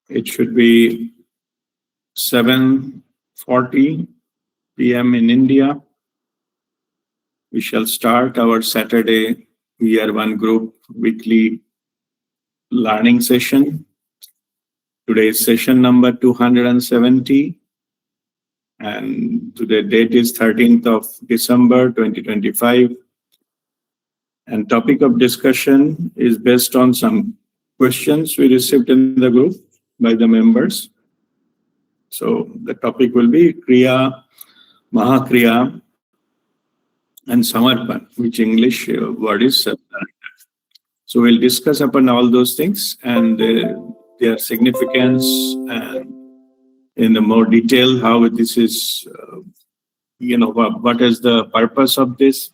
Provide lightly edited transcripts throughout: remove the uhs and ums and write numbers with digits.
It should be 7:40 p.m. in India. We shall start our Saturday WeAreOne group weekly learning session. Today is session number 270, and today date is 13th of December 2025. And topic of discussion is based on some questions we received in the group by the members. So the topic will be Kriya, Maha Kriya, and Samarpan, which English word is. So we'll discuss upon all those things and their significance and in the more detail how this is, what is the purpose of this,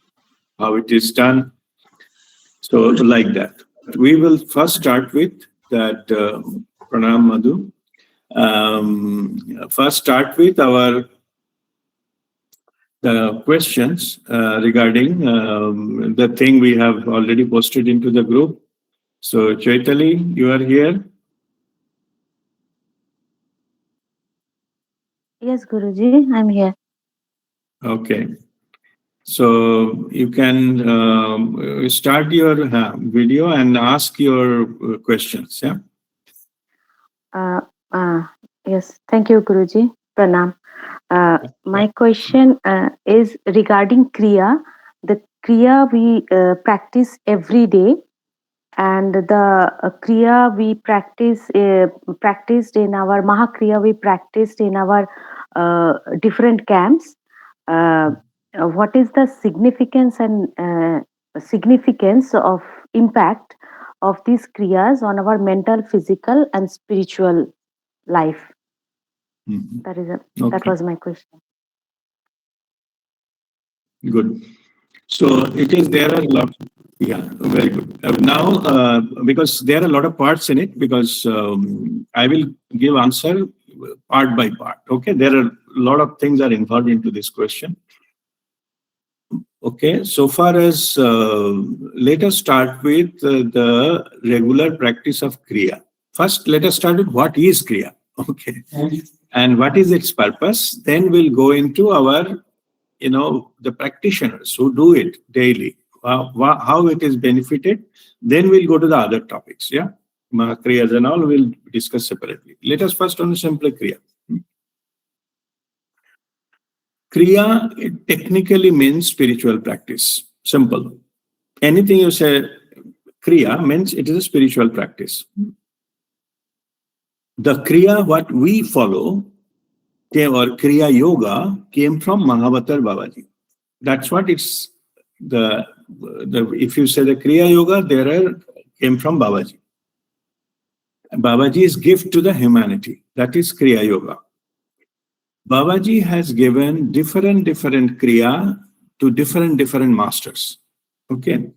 how it is done. So like that. We will first start with that, Pranam Madhu. First start with the questions regarding the thing we have already posted into the group. So Chaitali, you are here? Yes, Guruji, I'm here. Okay. So you can start your video and ask your questions. Yeah. Yes, thank you, Guruji. Pranam. My question is regarding Kriya. The Kriya we practice every day, and the Kriya we practiced in our Maha Kriya we practiced in our different camps. What is the significance of impact of these kriyas on our mental, physical, and spiritual life? Mm-hmm. That was my question. Good. So it is there are a lot. Yeah, very good. Now, because there are a lot of parts in it, because I will give answer part by part. Okay, there are a lot of things are involved into this question. Okay, so far as let us start with the regular practice of Kriya. First, let us start with what is Kriya. Okay, and what is its purpose. Then we'll go into our, the practitioners who do it daily, how it is benefited. Then we'll go to the other topics. Yeah, Maha Kriyas and all we'll discuss separately. Let us first on simply Kriya. Kriya, it technically means spiritual practice. Simple. Anything you say Kriya means it is a spiritual practice. The Kriya, what we follow, or Kriya Yoga, came from Mahavatar Babaji. That's what it's the if you say the Kriya Yoga, came from Babaji. Babaji's gift to the humanity. That is Kriya Yoga. Babaji has given different Kriya to different masters. Okay.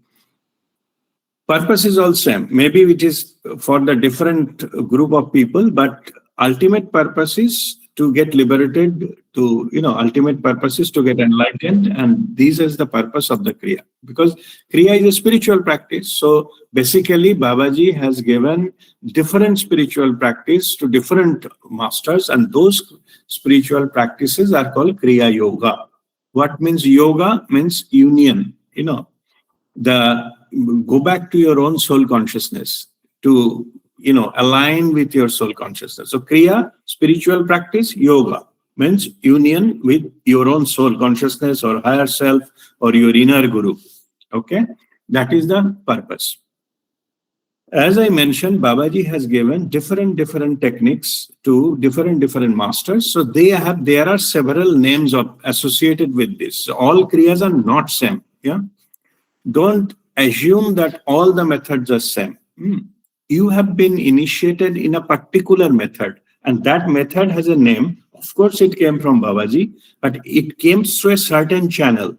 Purpose is all same. Maybe it is for the different group of people, but ultimate purpose is to get liberated, ultimate purpose is to get enlightened, and this is the purpose of the Kriya. Because Kriya is a spiritual practice, so basically Babaji has given different spiritual practice to different masters, and those spiritual practices are called Kriya Yoga. What means yoga? Means union, go back to your own soul consciousness, to align with your soul consciousness. So Kriya, spiritual practice. Yoga means union with your own soul consciousness or higher self or your inner guru. Okay, that is the purpose. As I mentioned, Babaji has given different techniques to different masters. So there are several names associated with this. So all kriyas are not same. Yeah, don't assume that all the methods are same. You have been initiated in a particular method, and that method has a name. Of course, it came from Babaji, but it came through a certain channel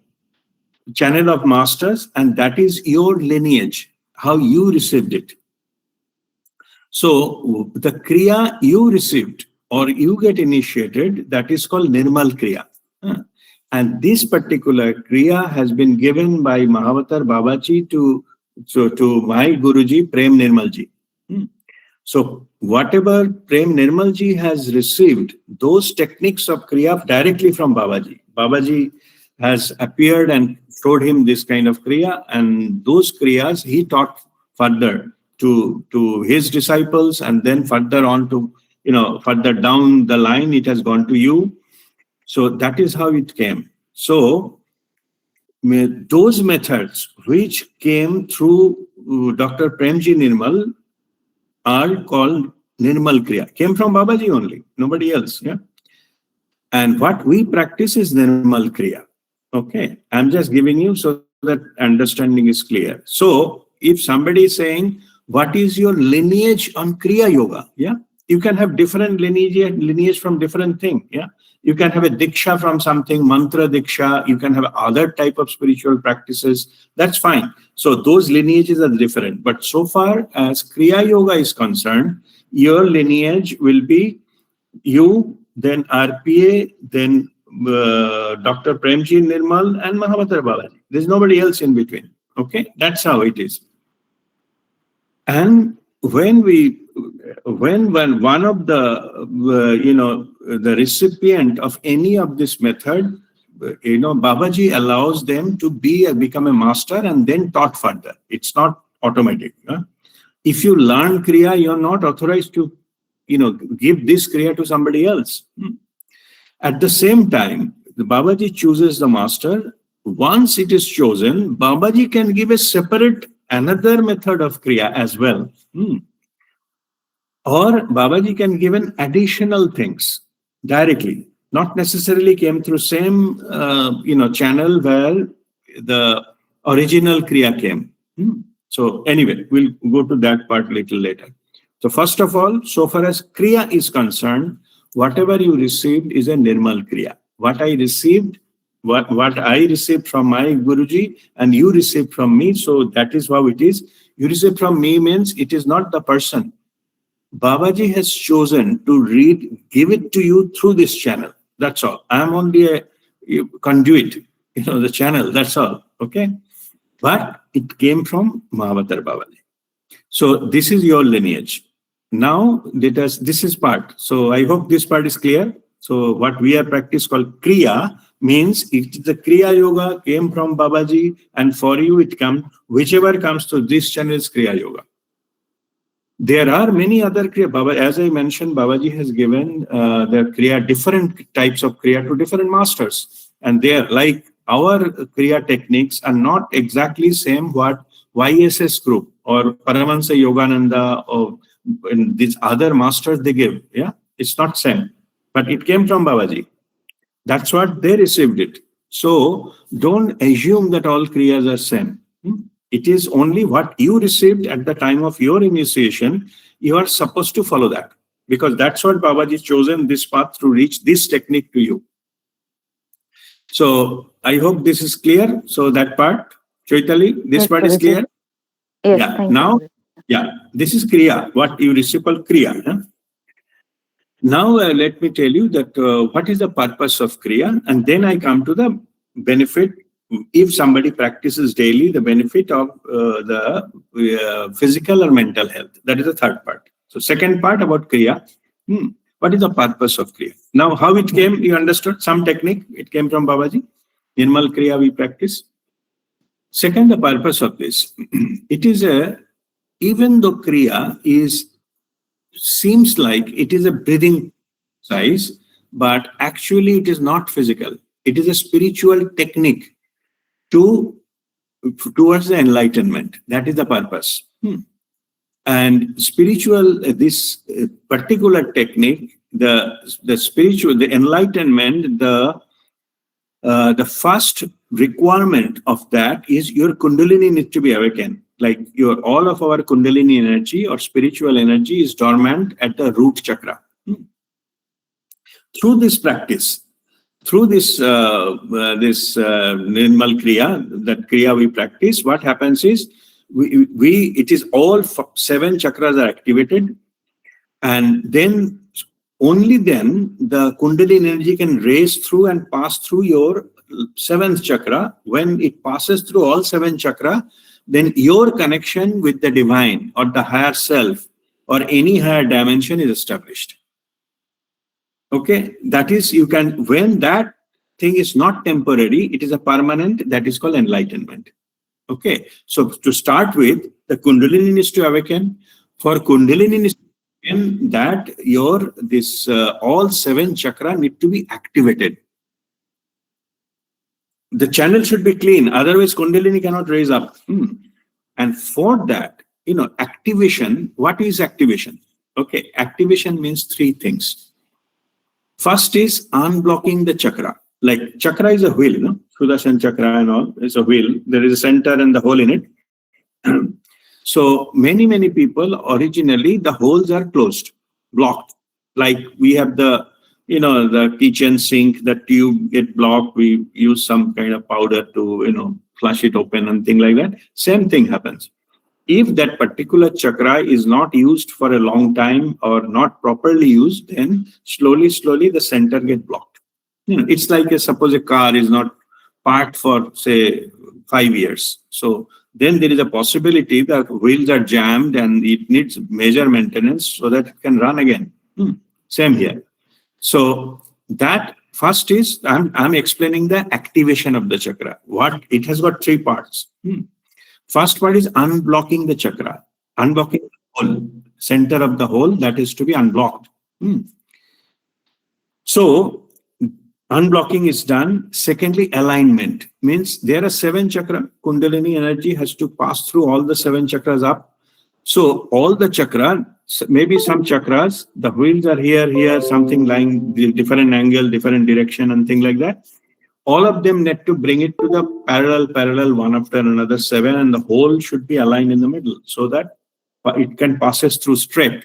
of masters, and that is your lineage, how you received it. So the Kriya you received or you get initiated, that is called Nirmal Kriya. And this particular Kriya has been given by Mahavatar Babaji to my Guruji, Prem Nirmalji. So whatever Prem Nirmalji has received, those techniques of Kriya directly from Babaji. Babaji has appeared and showed him this kind of Kriya, and those Kriyas he taught further to his disciples, and then further on to, further down the line, it has gone to you. So that is how it came. So those methods which came through Dr. Premji Nirmal are called Nirmal Kriya. Came from Babaji only, nobody else. Yeah. And what we practice is Nirmal Kriya. Okay. I'm just giving you so that understanding is clear. So if somebody is saying, what is your lineage on Kriya Yoga? Yeah. You can have different lineage from different thing. Yeah. You can have a Diksha from something, Mantra Diksha. You can have other type of spiritual practices. That's fine. So those lineages are different. But so far as Kriya Yoga is concerned, your lineage will be you, then RPA, then Dr. Premji Nirmal and Mahavatar Babaji. There's nobody else in between. Okay, that's how it is. And when one of the recipient of any of this method, Babaji allows them to become a master and then taught further. It's not automatic. Huh? If you learn Kriya, you're not authorized to, give this Kriya to somebody else. At the same time, the Babaji chooses the master. Once it is chosen, Babaji can give a separate another method of Kriya as well. Or Babaji can give an additional things directly, not necessarily came through same channel where the original Kriya came. So anyway, we'll go to that part a little later. So first of all, so far as Kriya is concerned, whatever you received is a Nirmal Kriya. What I received from my Guruji and you received from me, so that is how it is. You received from me means it is not the person. Babaji has chosen to give it to you through this channel. That's all. I am only a conduit, the channel. That's all. Okay. But it came from Mahavatar Babaji. So this is your lineage. Now this is part. So I hope this part is clear. So what we have practiced called Kriya means if the Kriya Yoga came from Babaji and for you it comes, whichever comes to this channel is Kriya Yoga. There are many other Kriya. As I mentioned, Babaji has given the Kriya, different types of Kriya to different masters. And they are like our Kriya techniques are not exactly same what YSS group or Paramahansa Yogananda or these other masters they give. Yeah, it's not same. But it came from Babaji. That's what they received it. So don't assume that all Kriyas are same. It is only what you received at the time of your initiation. You are supposed to follow that because that's what Babaji chosen this path to reach this technique to you. So I hope this is clear. So that part, Chaitali, this Yes, part is Guruji. clear. Yes, Yeah. thank Now, you. yeah, this is Kriya. What you receive called Kriya. Huh? Now let me tell you that what is the purpose of Kriya, and then I come to the benefit. If somebody practices daily, the benefit of the physical or mental health. That is the third part. So second part about Kriya. What is the purpose of Kriya? Now, how it came, you understood? Some technique, it came from Babaji. Nirmal Kriya we practice. Second, the purpose of this. It is even though Kriya seems like it is a breathing exercise, but actually it is not physical. It is a spiritual technique towards the enlightenment. That is the purpose. And spiritual, this particular technique, the spiritual, the enlightenment, the first requirement of that is your Kundalini needs to be awakened. Like all of our Kundalini energy or spiritual energy is dormant at the root chakra. Through this practice, through this Nirmal Kriya, that Kriya we practice, what happens is it is all 7 chakras are activated, and then only then the Kundalini energy can race through and pass through your 7th chakra. When it passes through all 7 chakra, then your connection with the divine or the higher self or any higher dimension is established. Okay, that is, you can, when that thing is not temporary, it is a permanent, that is called enlightenment. Okay, so to start with, the Kundalini needs to awaken. For Kundalini needs to awaken, that your, this, all 7 chakra need to be activated. The channel should be clean, otherwise Kundalini cannot raise up. And for that, activation, what is activation? Okay, activation means 3 things. First is unblocking the chakra. Like chakra is a wheel, no? Sudarshan chakra and all is a wheel. There is a center and the hole in it. So many people, originally the holes are closed, blocked. Like we have the, the kitchen sink, the tube get blocked. We use some kind of powder to, flush it open and thing like that. Same thing happens. If that particular chakra is not used for a long time or not properly used, then slowly the center get blocked. It's like suppose a car is not parked for say 5 years. So then there is a possibility that wheels are jammed and it needs major maintenance so that it can run again. Same here. So that first is, I'm explaining the activation of the chakra. What it has got 3 parts. First part is unblocking the chakra, unblocking the hole, center of the hole that is to be unblocked. So unblocking is done. Secondly, alignment means there are 7 chakra. Kundalini energy has to pass through all the 7 chakras up. So all the chakra, maybe some chakras, the wheels are here, something lying different angle, different direction and thing like that. All of them need to bring it to the parallel, one after another 7, and the whole should be aligned in the middle so that it can passes through straight.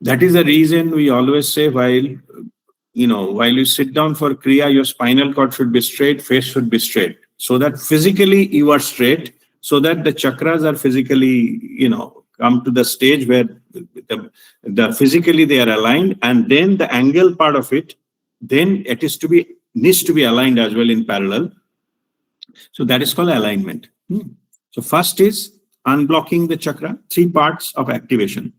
That is the reason we always say while you sit down for Kriya, your spinal cord should be straight, face should be straight, so that physically you are straight, so that the chakras are physically, come to the stage where the physically they are aligned, and then the angle part of it, then it needs to be aligned as well in parallel. So that is called alignment. So first is unblocking the chakra, 3 parts of activation.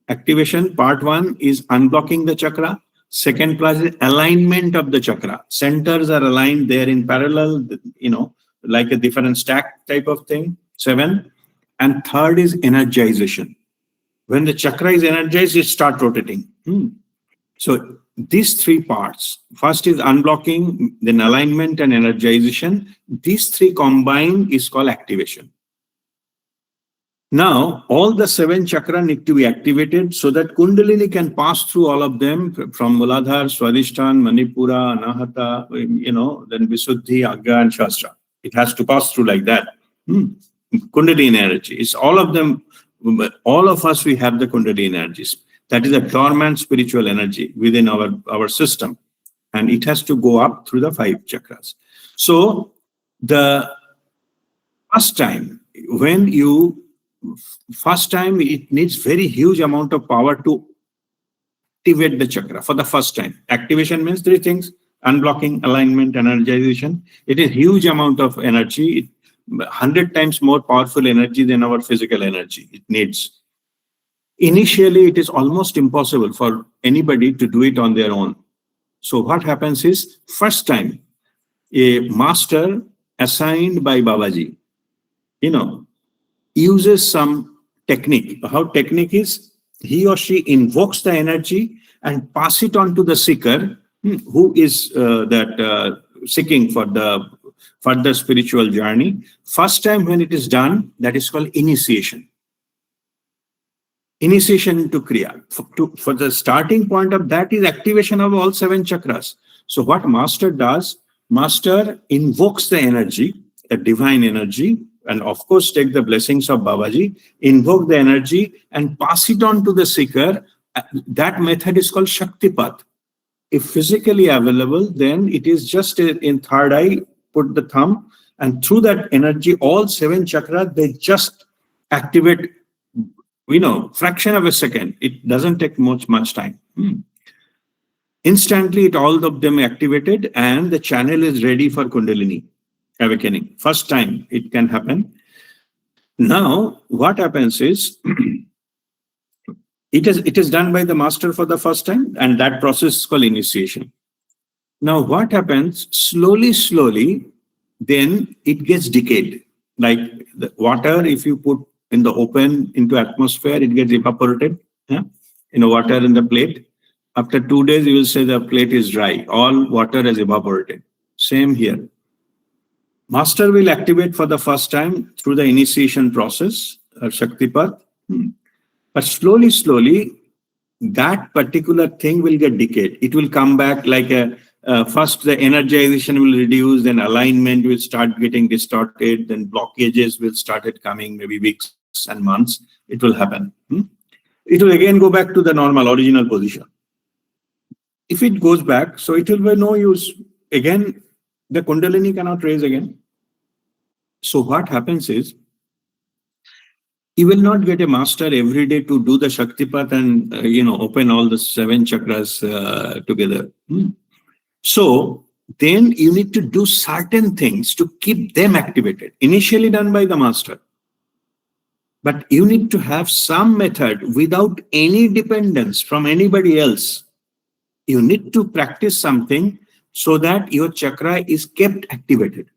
Activation part 1 is unblocking the chakra. Second part is alignment of the chakra. Centers are aligned there in parallel, like a different stack type of thing, 7. And third is energization. When the chakra is energized, it starts rotating. So these 3 parts, first is unblocking, then alignment and energization. These 3 combined is called activation. Now, all the 7 chakra need to be activated so that Kundalini can pass through all of them from Muladhara, Swadhisthana, Manipura, Anahata, then Visuddhi, Agga and Shastra. It has to pass through like that. Kundalini energy. It's all of them, all of us, we have the Kundalini energies. That is a dormant spiritual energy within our system. And it has to go up through the 5 chakras. So the first time, it needs very huge amount of power to activate the chakra for the first time. Activation means 3 things: unblocking, alignment, energization. It is huge amount of energy, 100 times more powerful energy than our physical energy it needs. Initially, it is almost impossible for anybody to do it on their own. So what happens is, first time, a master assigned by Babaji, uses some technique. How technique is, he or she invokes the energy and pass it on to the seeker, who is seeking for the further spiritual journey. First time when it is done, that is called initiation. Initiation into Kriya. For the starting point of that is activation of all 7 chakras. So what master does, master invokes the energy, the divine energy, and of course take the blessings of Babaji, invoke the energy and pass it on to the seeker. That method is called Shaktipat. If physically available, then it is just in third eye, put the thumb, and through that energy, all 7 chakras, they just activate, fraction of a second. It doesn't take much time. Instantly, all of them activated and the channel is ready for Kundalini awakening. First time it can happen. Now, what happens is, It is done by the master for the first time, and that process is called initiation. Now, what happens slowly, then it gets decayed. Like the water, if you put in the open into atmosphere, it gets evaporated. Yeah? Water in the plate. After 2 days, you will say the plate is dry. All water has evaporated. Same here. Master will activate for the first time through the initiation process, Shaktipat. But slowly, that particular thing will get decayed. It will come back like first the energization will reduce, then alignment will start getting distorted, then blockages will start coming, maybe weeks and months. It will happen. It will again go back to the normal original position. If it goes back, so it will be no use. Again, the Kundalini cannot raise again. So what happens is, you will not get a master every day to do the Shaktipat and, open all the 7 chakras together. So then you need to do certain things to keep them activated, initially done by the master. But you need to have some method without any dependence from anybody else. You need to practice something so that your chakra is kept activated.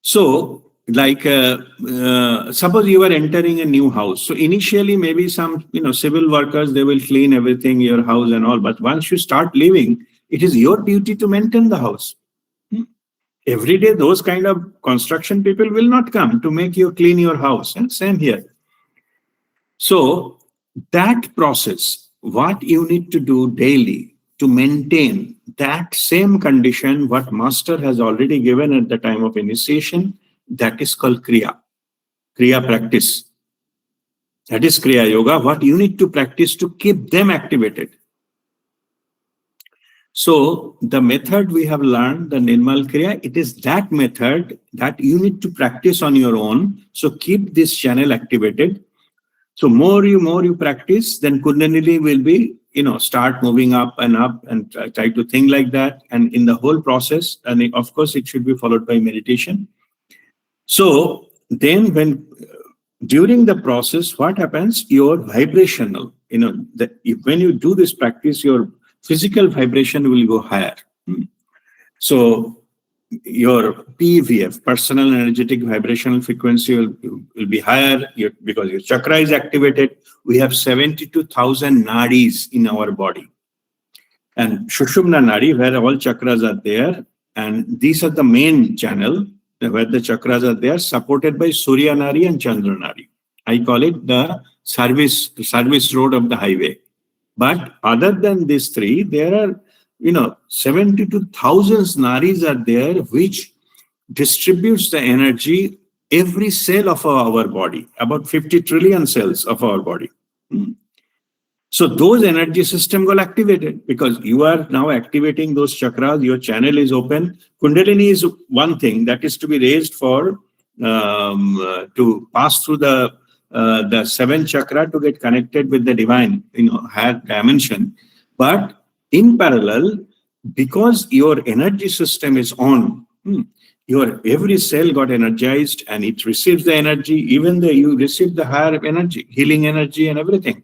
So, like suppose you are entering a new house. So initially maybe some civil workers, they will clean everything, your house and all. But once you start living, it is your duty to maintain the house. Every day those kind of construction people will not come to make you clean your house. And same here. So that process, what you need to do daily to maintain that same condition, what master has already given at the time of initiation, that is called Kriya practice. That is Kriya Yoga, what you need to practice to keep them activated. So the method we have learned, the Nirmal Kriya, it is that method that you need to practice on your own. So keep this channel activated. So more you practice, then Kundalini will be, start moving up and try to think like that. And in the whole process, and of course, it should be followed by meditation. So then during the process, what happens? Your vibrational, when you do this practice, your physical vibration will go higher. So your PVF, personal energetic vibrational frequency will be higher because your chakra is activated. We have 72,000 nadis in our body. And Shushumna Nadi, where all chakras are there. And these are the main channel where the chakras are there, supported by Surya Nadi and Chandra Nadi. I call it the service road of the highway. But other than these three, there are 72,000 nadis are there, which distributes the energy every cell of our body, about 50 trillion cells of our body. So those energy system got activated because you are now activating those chakras. Your channel is open. Kundalini is one thing that is to be raised for to pass through the 7th chakra to get connected with the divine, higher dimension. But in parallel, because your energy system is on, your every cell got energized and it receives the energy, even though you receive the higher energy, healing energy and everything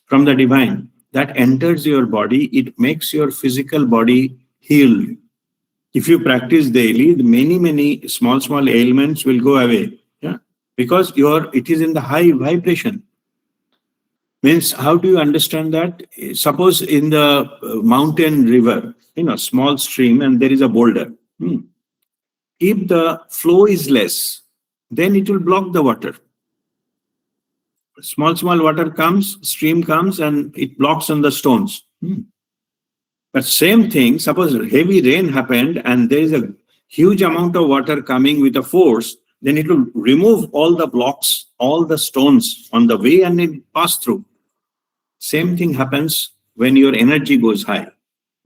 from the divine that enters your body. It makes your physical body healed. If you practice daily, many small ailments will go away. Yeah, because it is in the high vibration. Means, how do you understand that? Suppose in the mountain river, small stream, and there is a boulder. If the flow is less, then it will block the water. Small water comes, stream comes, and it blocks on the stones. But same thing, suppose heavy rain happened and there is a huge amount of water coming with a force, then it will remove all the blocks, all the stones on the way, and it pass through. Same thing happens when your energy goes high.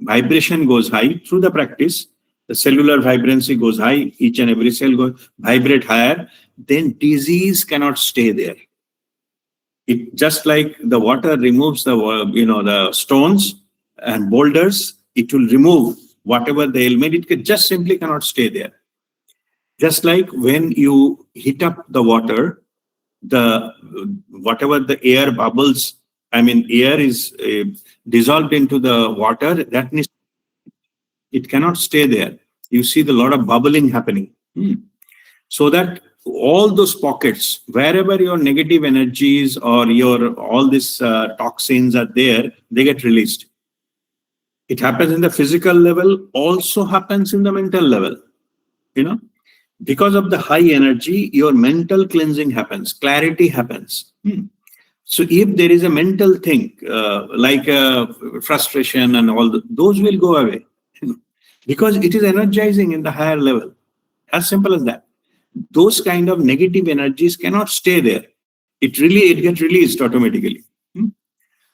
Vibration goes high through the practice. The cellular vibrancy goes high. Each and every cell goes vibrate higher. Then disease cannot stay there. It just like the water removes the stones and boulders. It will remove whatever the ailment. It just simply cannot stay there. Just like when you heat up the water, the whatever the air bubbles, I mean, air is dissolved into the water. That needs, it cannot stay there. You see the lot of bubbling happening. So that all those pockets, wherever your negative energies or your all these toxins are there, they get released. It happens in the physical level, also happens in the mental level. Because of the high energy, your mental cleansing happens, clarity happens. So if there is a mental thing, like frustration and all, those will go away. Because it is energizing in the higher level. As simple as that. Those kind of negative energies cannot stay there. It gets released automatically.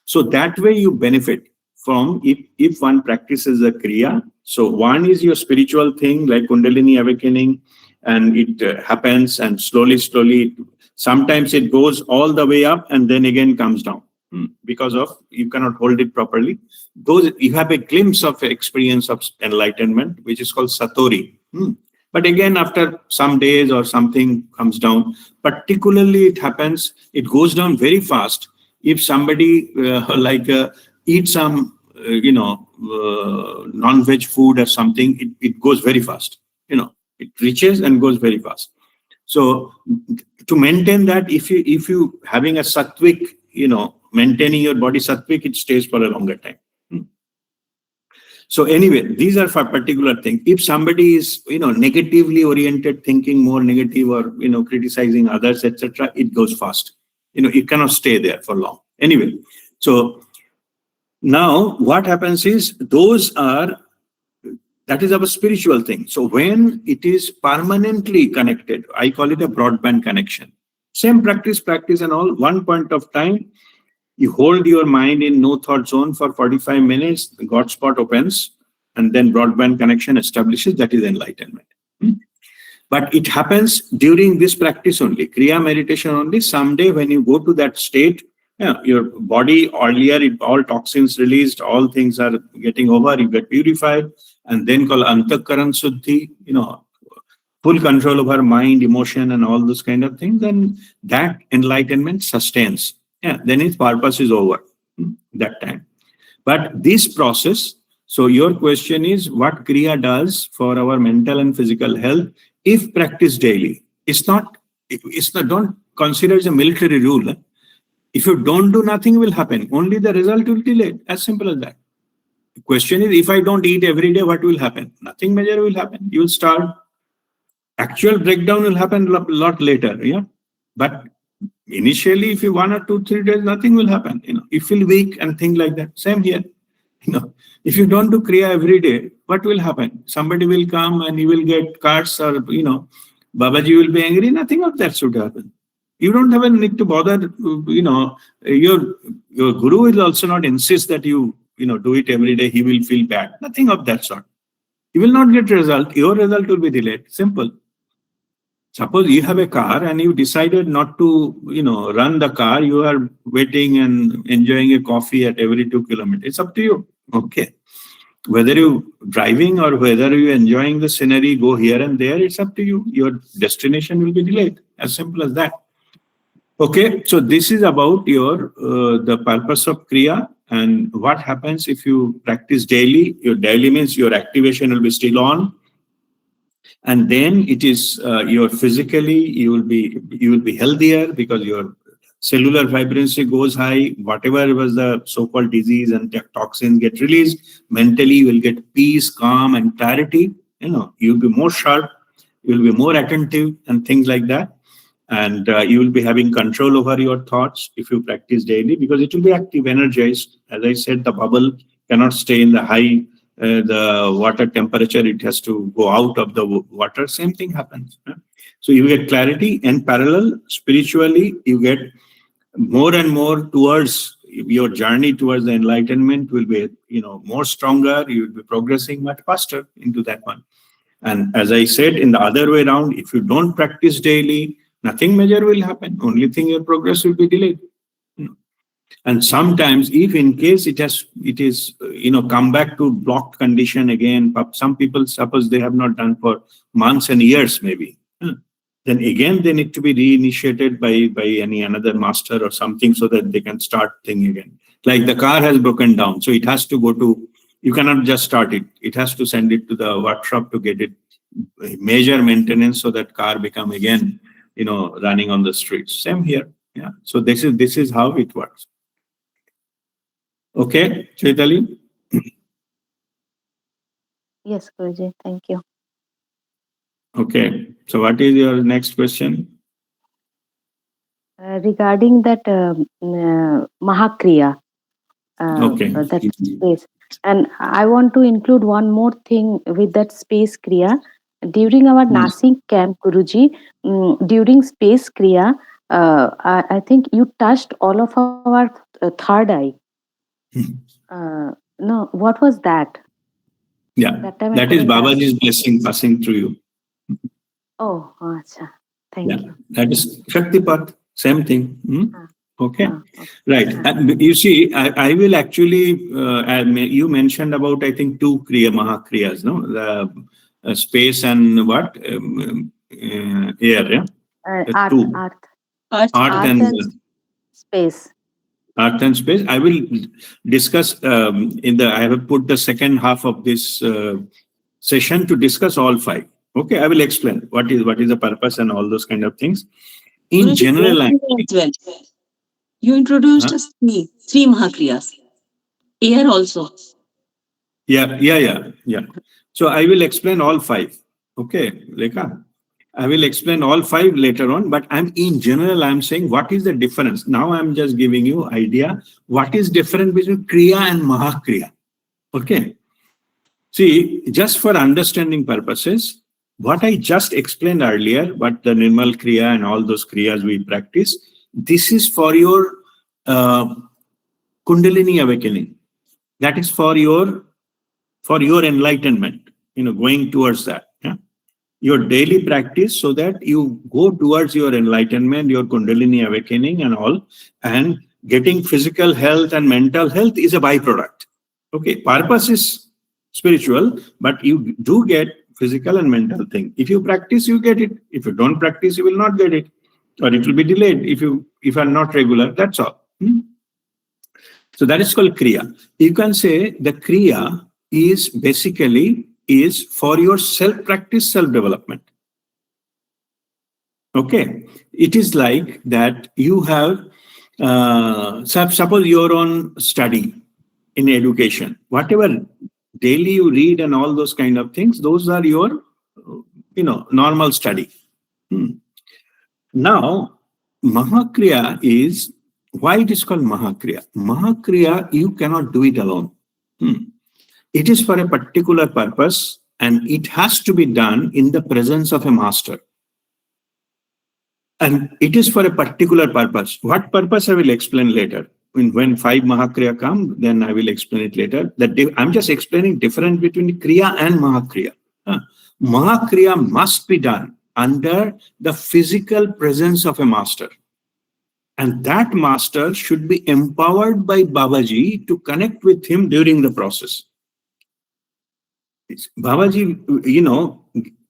So that way you benefit from if one practices a Kriya. So one is your spiritual thing like Kundalini awakening, and it happens, and slowly, sometimes it goes all the way up and then again comes down because of you cannot hold it properly. Those you have a glimpse of experience of enlightenment, which is called Satori. But again, after some days or something comes down, particularly it happens, it goes down very fast. If somebody eat some, non-veg food or something, it goes very fast. It reaches and goes very fast. So to maintain that, if you having a sattvic, maintaining your body sattvic, it stays for a longer time. So anyway, these are for particular things. If somebody is, negatively oriented, thinking more negative or, criticizing others, etc., it goes fast. It cannot stay there for long. Anyway, so now what happens is that is our spiritual thing. So when it is permanently connected, I call it a broadband connection. Same practice and all. One point of time, you hold your mind in no thought zone for 45 minutes, the God spot opens, and then broadband connection establishes. That is enlightenment. But it happens during this practice only, Kriya meditation only. Someday when you go to that state, your body earlier, all toxins released, all things are getting over, you get purified, and then called Antakaran Suddhi, full control over mind, emotion, and all those kind of things, and that enlightenment sustains. Then its purpose is over that time. But this process, so your question is what Kriya does for our mental and physical health if practiced daily. It's not, don't consider it as a military rule. If you don't do, nothing will happen. Only the result will delay. As simple as that. The question is, if I don't eat every day, what will happen? Nothing major will happen. You will starve. Actual breakdown will happen a lot later. But initially, if you 1 or 2, 3 days, nothing will happen. You feel weak and things like that. Same here. If you don't do Kriya every day, what will happen? Somebody will come and you will get cards, or Babaji will be angry. Nothing of that should happen. You don't have a need to bother. Your guru will also not insist that you do it every day. He will feel bad. Nothing of that sort. You will not get result. Your result will be delayed. Simple. Suppose you have a car and you decided not to, run the car. You are waiting and enjoying a coffee at every 2 kilometers. It's up to you. Okay. Whether you driving or whether you enjoying the scenery, go here and there, it's up to you. Your destination will be delayed. As simple as that. Okay. So this is about the purpose of Kriya and what happens if you practice daily. Your daily means your activation will be still on. And then it is your physically you will be healthier because your cellular vibrancy goes high. Whatever was the so-called disease and toxins get released. Mentally you will get peace, calm, and clarity. You will be more sharp. You will be more attentive and things like that. And you will be having control over your thoughts if you practice daily because it will be active, energized. As I said, the bubble cannot stay in the high. The water temperature, it has to go out of the water. Same thing happens. So you get clarity, and parallel spiritually, you get more and more towards your journey towards the enlightenment will be, more stronger. You will be progressing much faster into that one. And as I said, in the other way around, if you don't practice daily, nothing major will happen. Only thing your progress will be delayed. And sometimes, if in case it is come back to blocked condition again, some people suppose they have not done for months and years maybe. then again they need to be reinitiated by any another master or something so that they can start thing again. Like the car has broken down, so it has to go to, you cannot just start it. It has to send it to the workshop to get it major maintenance so that car become again, running on the streets. Same here. Yeah. So this is how it works. Okay, Chaitali? Yes, Guruji. Thank you. Okay. So what is your next question? Regarding that Maha Kriya, Okay. that space. And I want to include one more thing with that space Kriya. During our Nasik camp, Guruji, during space Kriya, I think you touched all of our third eye. No, what was that? Yeah, That time I that is couldn't touch. Babaji's blessing passing through you. Oh, acha. Thank Yeah, you. that is Shaktipat, same thing. Okay, Okay. right. And you see, I will actually, you mentioned about, I think, two Maha Kriyas, no? The space and what? Air, yeah? The two. Earth Earth and space. Earth and space. I will discuss I have put the second half of this session to discuss all five. Okay, I will explain what is the purpose and all those kind of things. In Guruji, general as language, well. You introduced us three Maha Kriyas. Air also. Yeah. So I will explain all five. Okay, Rekha. I will explain all five later on, but I'm saying what is the difference. Now I'm just giving you idea what is different between Kriya and Maha Kriya. Okay. See, just for understanding purposes, what I just explained earlier, what the Nirmal Kriya and all those Kriyas we practice, this is for your Kundalini awakening. That is for your enlightenment, going towards that. Yeah? Your daily practice so that you go towards your enlightenment, your Kundalini awakening and all, and getting physical health and mental health is a byproduct. Okay, purpose is spiritual, but you do get physical and mental thing. If you practice, you get it. If you don't practice, you will not get it, or it will be delayed if you are not regular. That's all. So that is called Kriya. You can say the Kriya is basically for your self-practice, self-development. Okay. It is like that you have, suppose your own study in education, whatever daily you read and all those kind of things, those are your, normal study. Now, Maha Kriya is, why it is called Maha Kriya? Maha Kriya, you cannot do it alone. It is for a particular purpose and it has to be done in the presence of a master. And it is for a particular purpose. What purpose I will explain later. When five Maha Kriya come, then I will explain it later. I'm just explaining difference between Kriya and Maha Kriya. Maha Kriya must be done under the physical presence of a master. And that master should be empowered by Babaji to connect with him during the process. Babaji,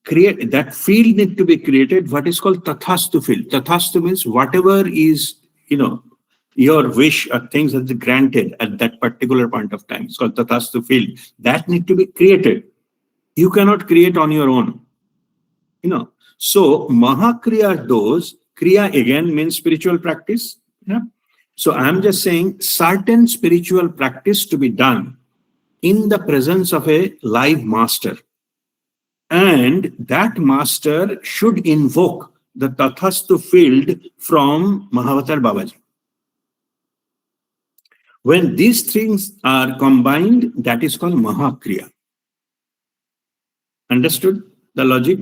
create that field need to be created, what is called Tathastu field. Tathastu means whatever is, your wish or things that are granted at that particular point of time. It's called Tathastu field. That need to be created. You cannot create on your own. So Maha Kriya does, Kriya again means spiritual practice. Yeah. So I'm just saying certain spiritual practice to be done in the presence of a live master. And that master should invoke the Tathastu field from Mahavatar Babaji. When these things are combined, that is called Maha Kriya. Understood the logic?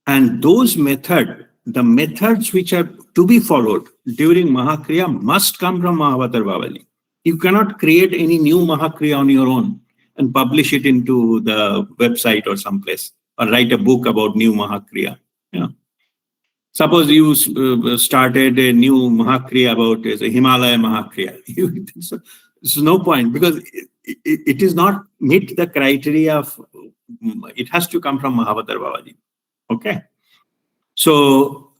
And those the methods which are to be followed during Maha Kriya must come from Mahavatar Babaji. You cannot create any new Maha Kriya on your own and publish it into the website or someplace, or write a book about new Maha Kriya. Suppose you started a new Maha Kriya about a Himalaya Maha Kriya. There's no point, because it is not meet the criteria of, it has to come from Mahavatar Babaji. Okay. So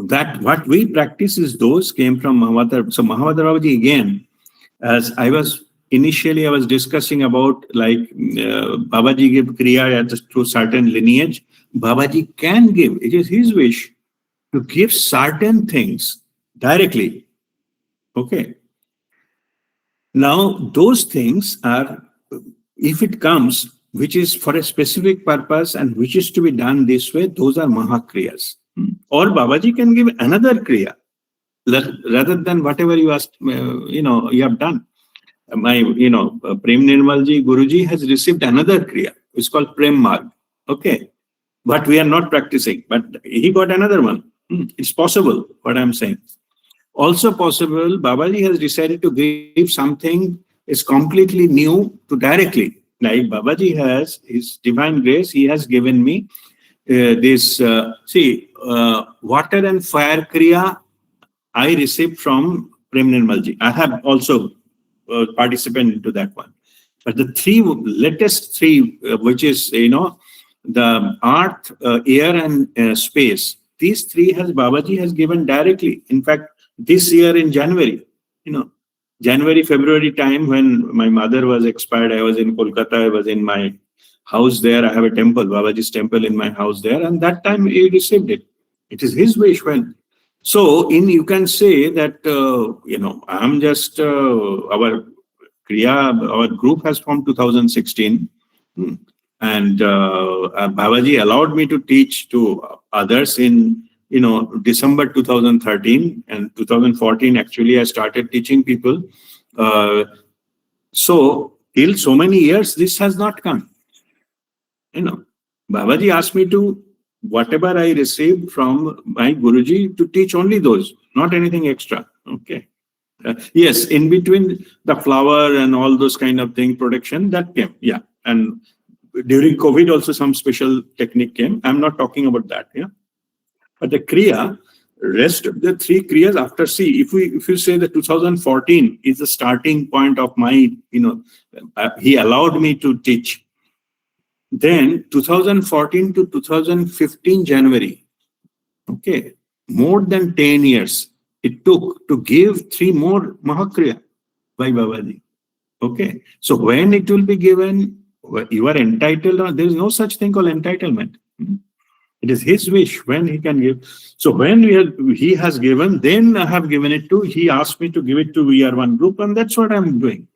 that what we practice is those came from Mahavatar. So Mahavatar Babaji again, as I was initially I was discussing about like Babaji give Kriya to certain lineage. Babaji can give. It is his wish to give certain things directly. Okay. Now those things are, if it comes, which is for a specific purpose and which is to be done this way, those are Maha Kriyas. Or Babaji can give another Kriya rather than whatever you asked, you have done. Prem Nirmalji Guruji has received another Kriya. It's called Prem Marg. Okay. But we are not practicing. But he got another one. It's possible, what I'm saying. Also possible, Babaji has decided to give something is completely new to directly. Like Babaji has his divine grace, he has given me water and fire Kriya I received from Prem Nirmalji. I have also participated into that one. But the latest three, which is, the earth, air and space, these three has Babaji has given directly. In fact, this year in January, January, February time when my mother was expired, I was in Kolkata, I was in my house there. I have a temple, Babaji's temple in my house there. And that time he received it. It is his wish when. So you can say that, I'm just, our Kriya, our group has formed 2016. And Babaji allowed me to teach to others in, December 2013 and 2014. Actually, I started teaching people. So till so many years, this has not come. Babaji asked me to, whatever I received from my Guruji, to teach only those, not anything extra. Okay. Yes, in between the flower and all those kind of thing, protection, that came. Yeah. And during COVID also some special technique came. I'm not talking about that. Yeah. But the Kriya, rest of the three Kriyas after, see, if you say that 2014 is the starting point of my, he allowed me to teach. Then 2014 to 2015 January, okay, more than 10 years it took to give three more Maha Kriya by Babaji. Okay, so when it will be given, you are entitled, or there is no such thing called entitlement. It is his wish when he can give. So when he has given, then I have given it to, he asked me to give it to WeAreOne group, and that's what I'm doing.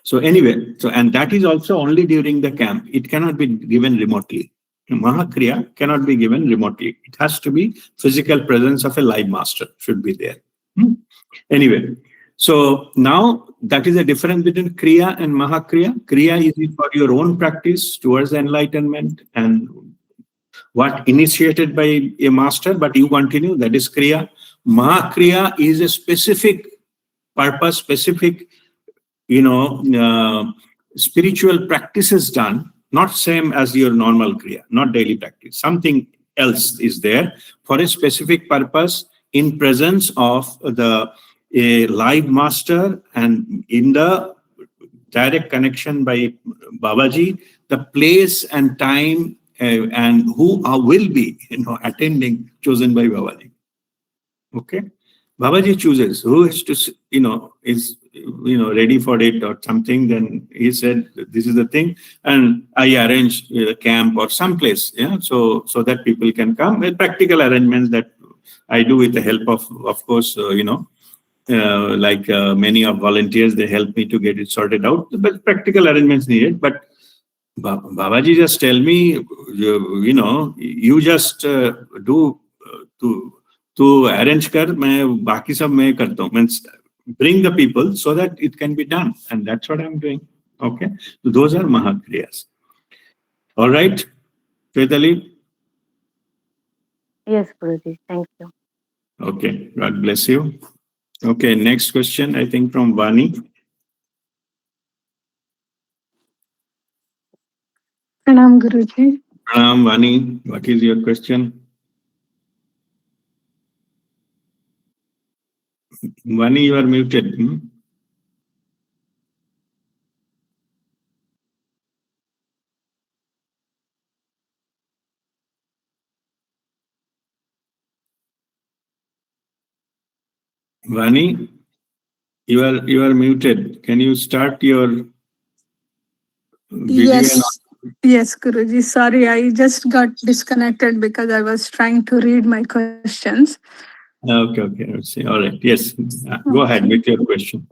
So anyway, and that is also only during the camp. It cannot be given remotely. Maha Kriya cannot be given remotely. It has to be physical presence of a live master should be there. Anyway, so now that is a difference between Kriya and Maha Kriya. Kriya is for your own practice towards enlightenment and what initiated by a master, but you continue, that is Kriya. Maha Kriya is a specific purpose, specific spiritual practices done, not same as your normal Kriya, not daily practice. Something else is there for a specific purpose in presence of a live master and in the direct connection by Babaji, the place and time and who will be, attending chosen by Babaji. Okay. Babaji chooses who is to, is, ready for it or something. Then he said, this is the thing. And I arrange a camp or someplace. Yeah. So that people can come with practical arrangements that I do with the help of course, many of volunteers, they help me to get it sorted out, but practical arrangements needed. But Babaji just tell me, you just do to arrange kar, main baki sab main karta hu. Means bring the people so that it can be done, and that's what I'm doing. Okay, so those are Maha Kriyas. All right, Shwetali. Yes, Guruji. Thank you. Okay, God bless you. Okay, next question, I think from Vani. Pranam Guruji. Vani, what is your question? Vani, you are muted. Vani, you are muted. Can you start your video? Yes, Guruji. Sorry, I just got disconnected because I was trying to read my questions. Okay. Let's see. All right. Yes. Go ahead with your question.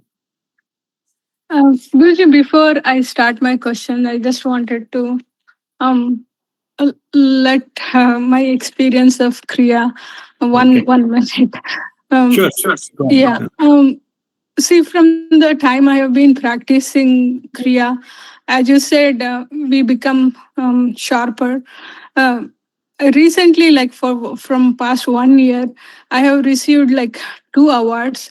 Guruji, before I start my question, I just wanted to um let my experience of Kriya Okay. 1 minute. Sure. Go ahead. Yeah. See, from the time I have been practicing Kriya, as you said, we become sharper. Uh, Recently, like from past 1 year, I have received like 2 awards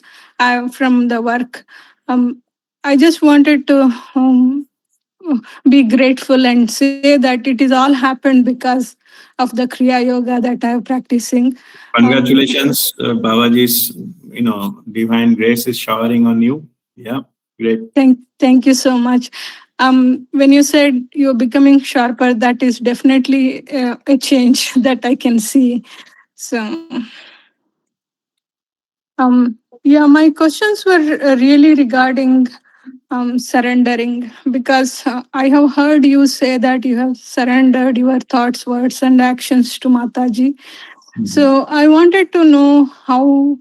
from the work. Um, I just wanted to be grateful and say that it is all happened because of the Kriya Yoga that I am practicing. Congratulations, Babaji's, divine grace is showering on you. Yeah, great. Thank you so much. When you said you're becoming sharper, that is definitely a change that I can see. So, yeah, my questions were really regarding surrendering because I have heard you say that you have surrendered your thoughts, words, and actions to Mataji. So, I wanted to know how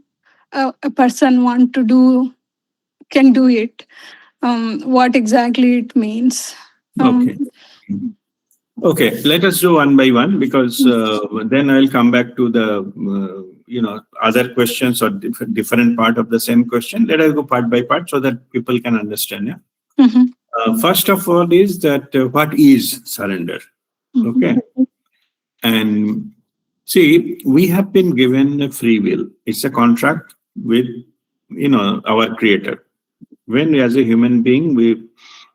a person can do it. What exactly it means. Okay. Okay, let us do one by one because then I'll come back to the other questions or different part of the same question. Let us go part by part so that people can understand. Yeah. First of all, is that what is surrender? Okay, and see, we have been given a free will. It's a contract with our Creator. When as a human being,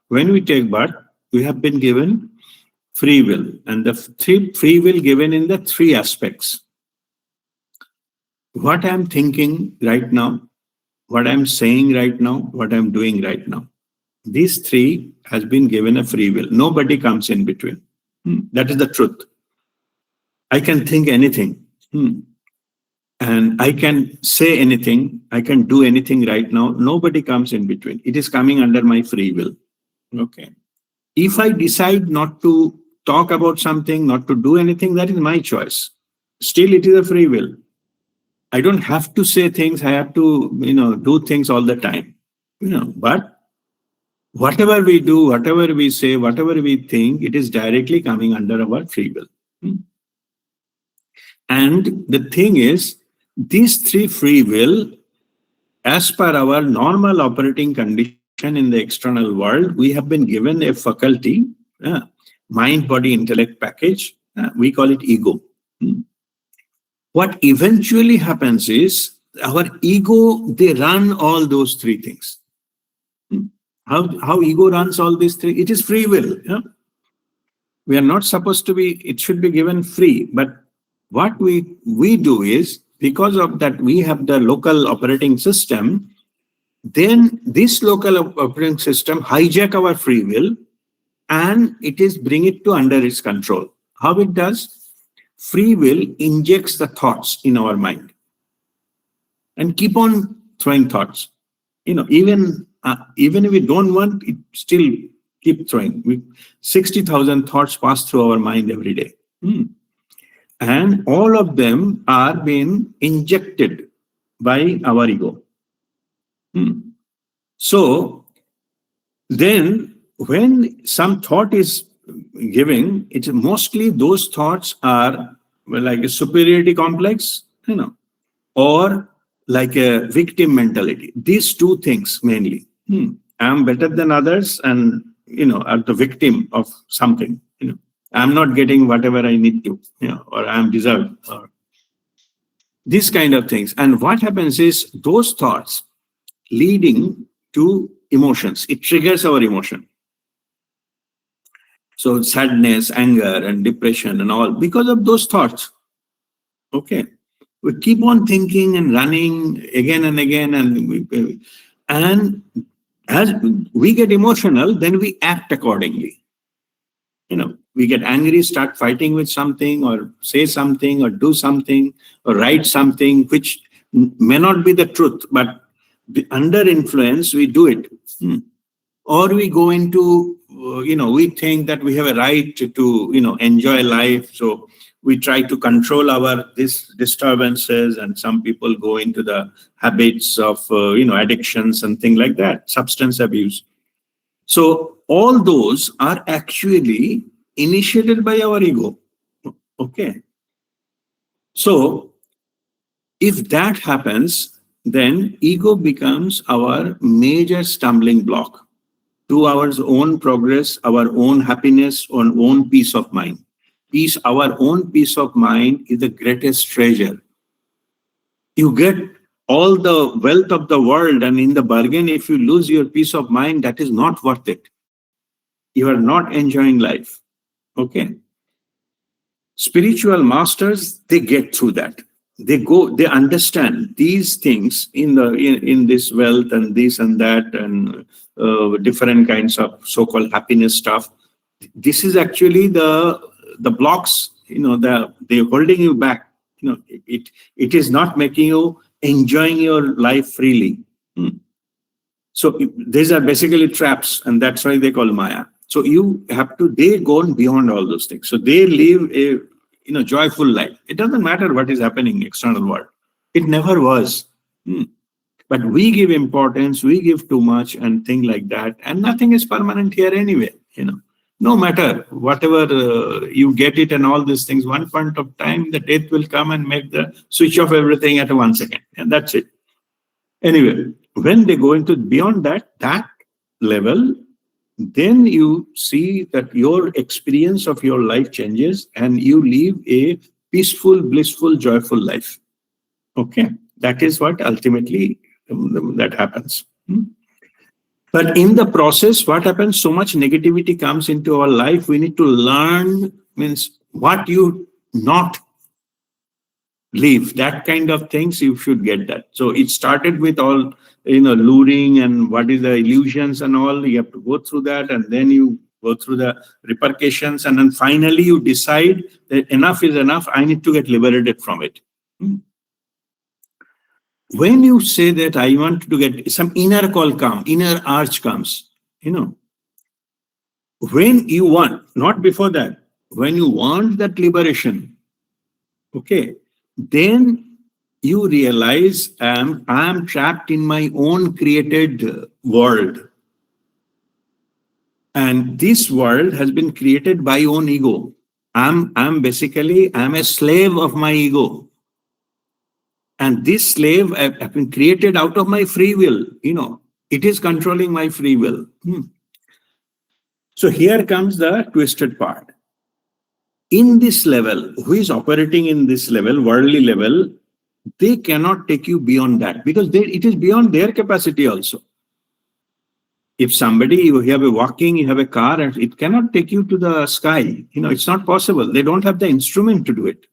when we take birth, we have been given free will, and the free will given in the three aspects. What I'm thinking right now, what I'm saying right now, what I'm doing right now. These three has been given a free will. Nobody comes in between. That is the truth. I can think anything. And I can say anything. I can do anything right now. Nobody comes in between. It is coming under my free will. Okay. If I decide not to talk about something, not to do anything, that is my choice. Still, it is a free will. I don't have to say things. I have to, do things all the time. But whatever we do, whatever we say, whatever we think, it is directly coming under our free will. And the thing is, these three free will, as per our normal operating condition in the external world, we have been given a faculty, mind, body, intellect package. We call it ego. What eventually happens is our ego, they run all those three things. How ego runs all these three? It is free will. We are not supposed to be, it should be given free. But what we do is, because of that, we have the local operating system, then this local operating system hijack our free will and it is bring it to under its control. How it does? Free will injects the thoughts in our mind and keep on throwing thoughts. Even if we don't want, it still keep throwing. 60,000 thoughts pass through our mind every day. And all of them are being injected by our ego. So then when some thought is giving, it's mostly those thoughts are like a superiority complex, or like a victim mentality. These two things mainly. I'm better than others and, are the victim of something. I'm not getting whatever I need to, or I'm deserved, or these kind of things. And what happens is those thoughts leading to emotions. It triggers our emotion. So sadness, anger, and depression and all because of those thoughts. Okay. We keep on thinking and running again and again, and as we get emotional, then we act accordingly. We get angry, start fighting with something, or say something, or do something, or write something which may not be the truth, but under influence, we do it. Or we go into, we think that we have a right to, enjoy life. So we try to control our disturbances, and some people go into the habits of, addictions and things like that, substance abuse. So all those are actually initiated by our ego. Okay. So if that happens, then ego becomes our major stumbling block to our own progress, our own happiness, our own peace of mind. Our own peace of mind is the greatest treasure. You get all the wealth of the world, and in the bargain, if you lose your peace of mind, that is not worth it. You are not enjoying life. Okay. Spiritual masters, they get through that. They understand these things in this wealth and this and that and different kinds of so-called happiness stuff. This is actually the blocks, they're holding you back. It is not making you enjoying your life freely. So these are basically traps, and that's why they call Maya. So they go beyond all those things. So they live a joyful life. It doesn't matter what is happening in the external world. It never was. But we give importance, we give too much and things like that. And nothing is permanent here anyway. No matter whatever you get it and all these things, one point of time, the death will come and make the switch off everything at 1 second. And that's it. Anyway, when they go into beyond that level, then you see that your experience of your life changes and you live a peaceful, blissful, joyful life. Okay, that is what ultimately that happens. But in the process, what happens? So much negativity comes into our life. We need to learn, means what you not live, that kind of things, you should get that. So it started with all, luring and what is the illusions and all. You have to go through that, and then you go through the repercussions, and then finally you decide that enough is enough. I need to get liberated from it. When you say that I want to get some inner call inner urge comes, when you want, not before that, when you want that liberation, okay, then you realize I'm trapped in my own created world. And this world has been created by own ego. I'm a slave of my ego. And this slave have been created out of my free will. It is controlling my free will. So here comes the twisted part. In this level, who is operating in this level, worldly level, they cannot take you beyond that, because it is beyond their capacity also. If somebody, you have a car, and it cannot take you to the sky. It's not possible. They don't have the instrument to do it.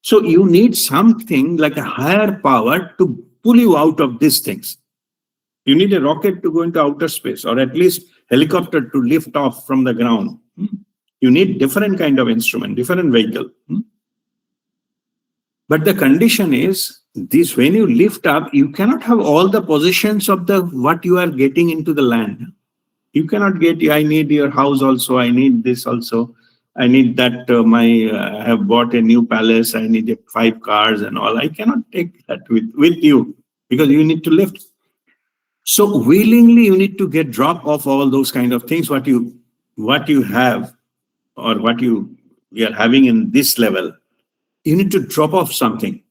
So you need something like a higher power to pull you out of these things. You need a rocket to go into outer space, or at least helicopter to lift off from the ground. You need different kind of instrument, different vehicle. But the condition is this: when you lift up, you cannot have all the possessions of what you are getting into the land. You cannot get, I need your house also, I need this also, I need that, I have bought a new palace, I need 5 cars and all. I cannot take that with you, because you need to lift. So willingly you need to drop off all those kind of things, what you have, or what you are having in this level. You need to drop off something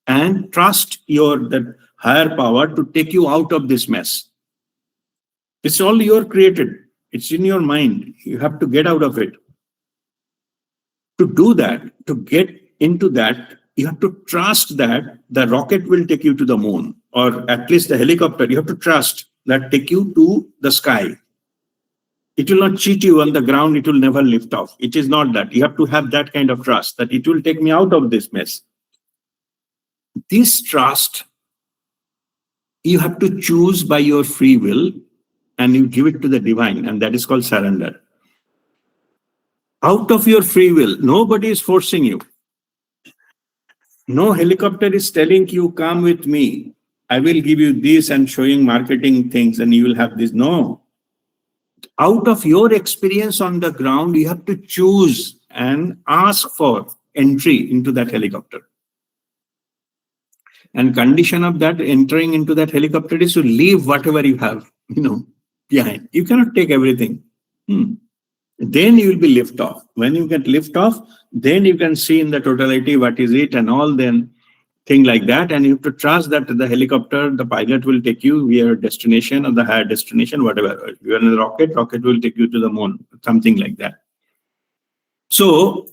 and trust that higher power to take you out of this mess. It's all you're created. It's in your mind. You have to get out of it. To do that, to get into that, you have to trust that the rocket will take you to the moon, or at least the helicopter. You have to trust that take you to the sky. It will not cheat you on the ground. It will never lift off. It is not that. You have to have that kind of trust that it will take me out of this mess. This trust, you have to choose by your free will, and you give it to the divine, and that is called surrender. Out of your free will, nobody is forcing you. No helicopter is telling you, come with me. I will give you this and showing marketing things and you will have this. No. Out of your experience on the ground, you have to choose and ask for entry into that helicopter. And condition of that entering into that helicopter is to leave whatever you have, behind. You cannot take everything. Then you will be lift off. When you get lift off, then you can see in the totality what is it and all, then thing like that. And you have to trust that the helicopter, the pilot will take you via destination or the higher destination, whatever. If you are in a rocket will take you to the moon, something like that. So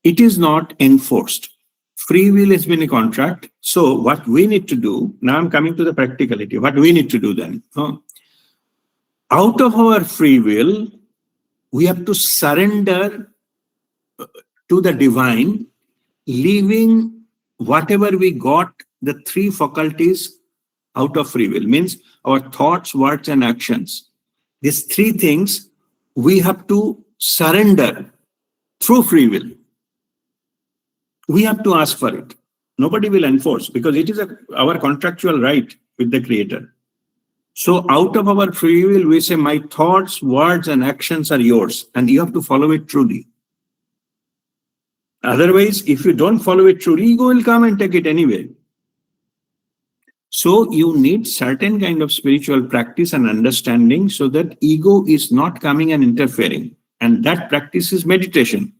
it is not enforced. Free will has been a contract. So what we need to do, now I'm coming to the practicality, what we need to do then. Out of our free will, we have to surrender to the divine, leaving whatever we got, the three faculties out of free will, means our thoughts, words, and actions. These three things we have to surrender through free will. We have to ask for it. Nobody will enforce because it is our contractual right with the Creator. So out of our free will, we say, my thoughts, words, and actions are yours, and you have to follow it truly. Otherwise, if you don't follow it truly, ego will come and take it anyway. So you need certain kind of spiritual practice and understanding so that ego is not coming and interfering. And that practice is meditation.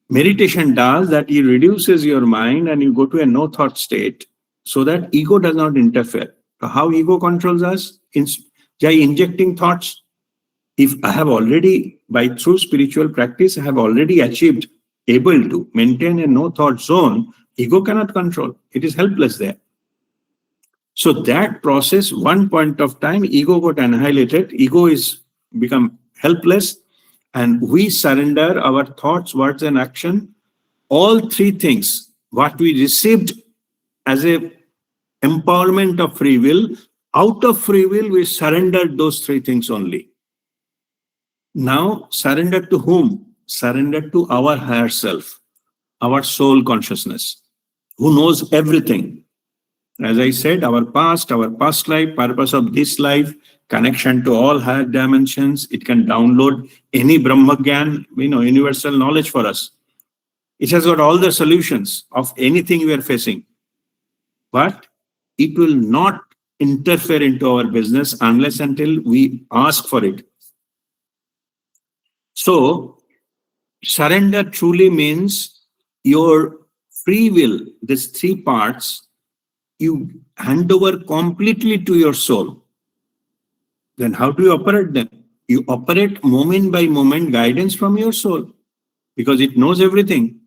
Meditation does that, it reduces your mind and you go to a no-thought state so that ego does not interfere. So how ego controls us? By injecting thoughts. If I have already, through spiritual practice, I have already achieved, able to maintain a no-thought zone, ego cannot control. It is helpless there. So that process, one point of time, ego got annihilated, ego is become helpless, and we surrender our thoughts, words, and action. All three things, what we received as a empowerment of free will, out of free will, we surrendered those three things only. Now, surrender to whom? Surrender to our higher self, our soul consciousness, who knows everything. As I said, our past life, purpose of this life, connection to all higher dimensions. It can download any Brahma Gyan, universal knowledge for us. It has got all the solutions of anything we are facing. But it will not interfere into our business unless until we ask for it. So, surrender truly means your free will, these three parts, you hand over completely to your soul. Then how do you operate them? You operate moment by moment guidance from your soul because it knows everything.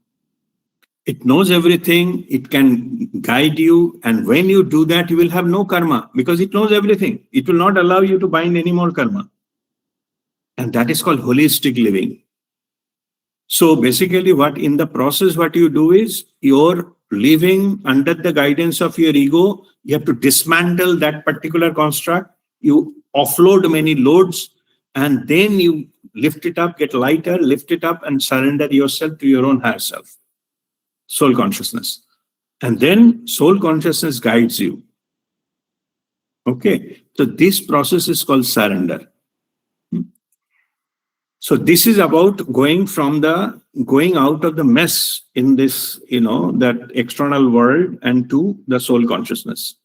It knows everything, it can guide you, and when you do that, you will have no karma because it knows everything. It will not allow you to bind any more karma. And that is called holistic living. So basically what in the process, what you do is you're living under the guidance of your ego. You have to dismantle that particular construct. You offload many loads and then you lift it up, get lighter, lift it up and surrender yourself to your own higher self, soul consciousness. And then soul consciousness guides you. Okay. So this process is called surrender. So this is about going out of the mess in this, that external world and to the soul consciousness.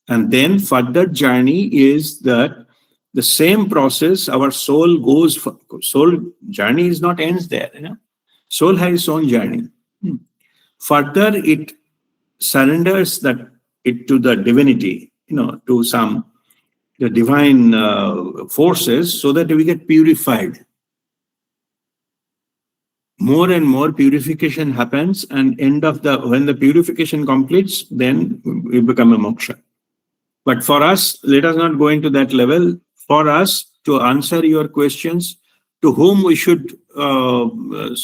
And then further journey is that the same process our soul goes for. Soul journey is not ends there. Soul has its own journey. Further, it surrenders it to the divinity, to the divine forces so that we get purified. More and more purification happens and when the purification completes, then we become a moksha. But for us, let us not go into that level. For us to answer your questions, to whom we should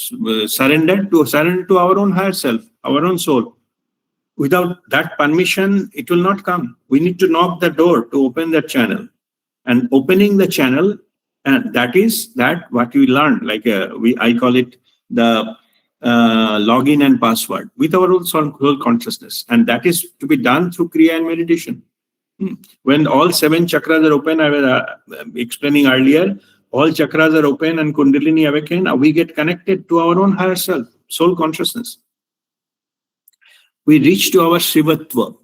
surrender to our own higher self, our own soul. Without that permission, it will not come. We need to knock the door to open that channel. And opening the channel, and that is what we learned. I call it the login and password with our own soul consciousness. And that is to be done through Kriya and meditation. When all 7 chakras are open, I was explaining earlier, all chakras are open and Kundalini awaken, we get connected to our own higher self, soul consciousness. We reach to our Shivatva,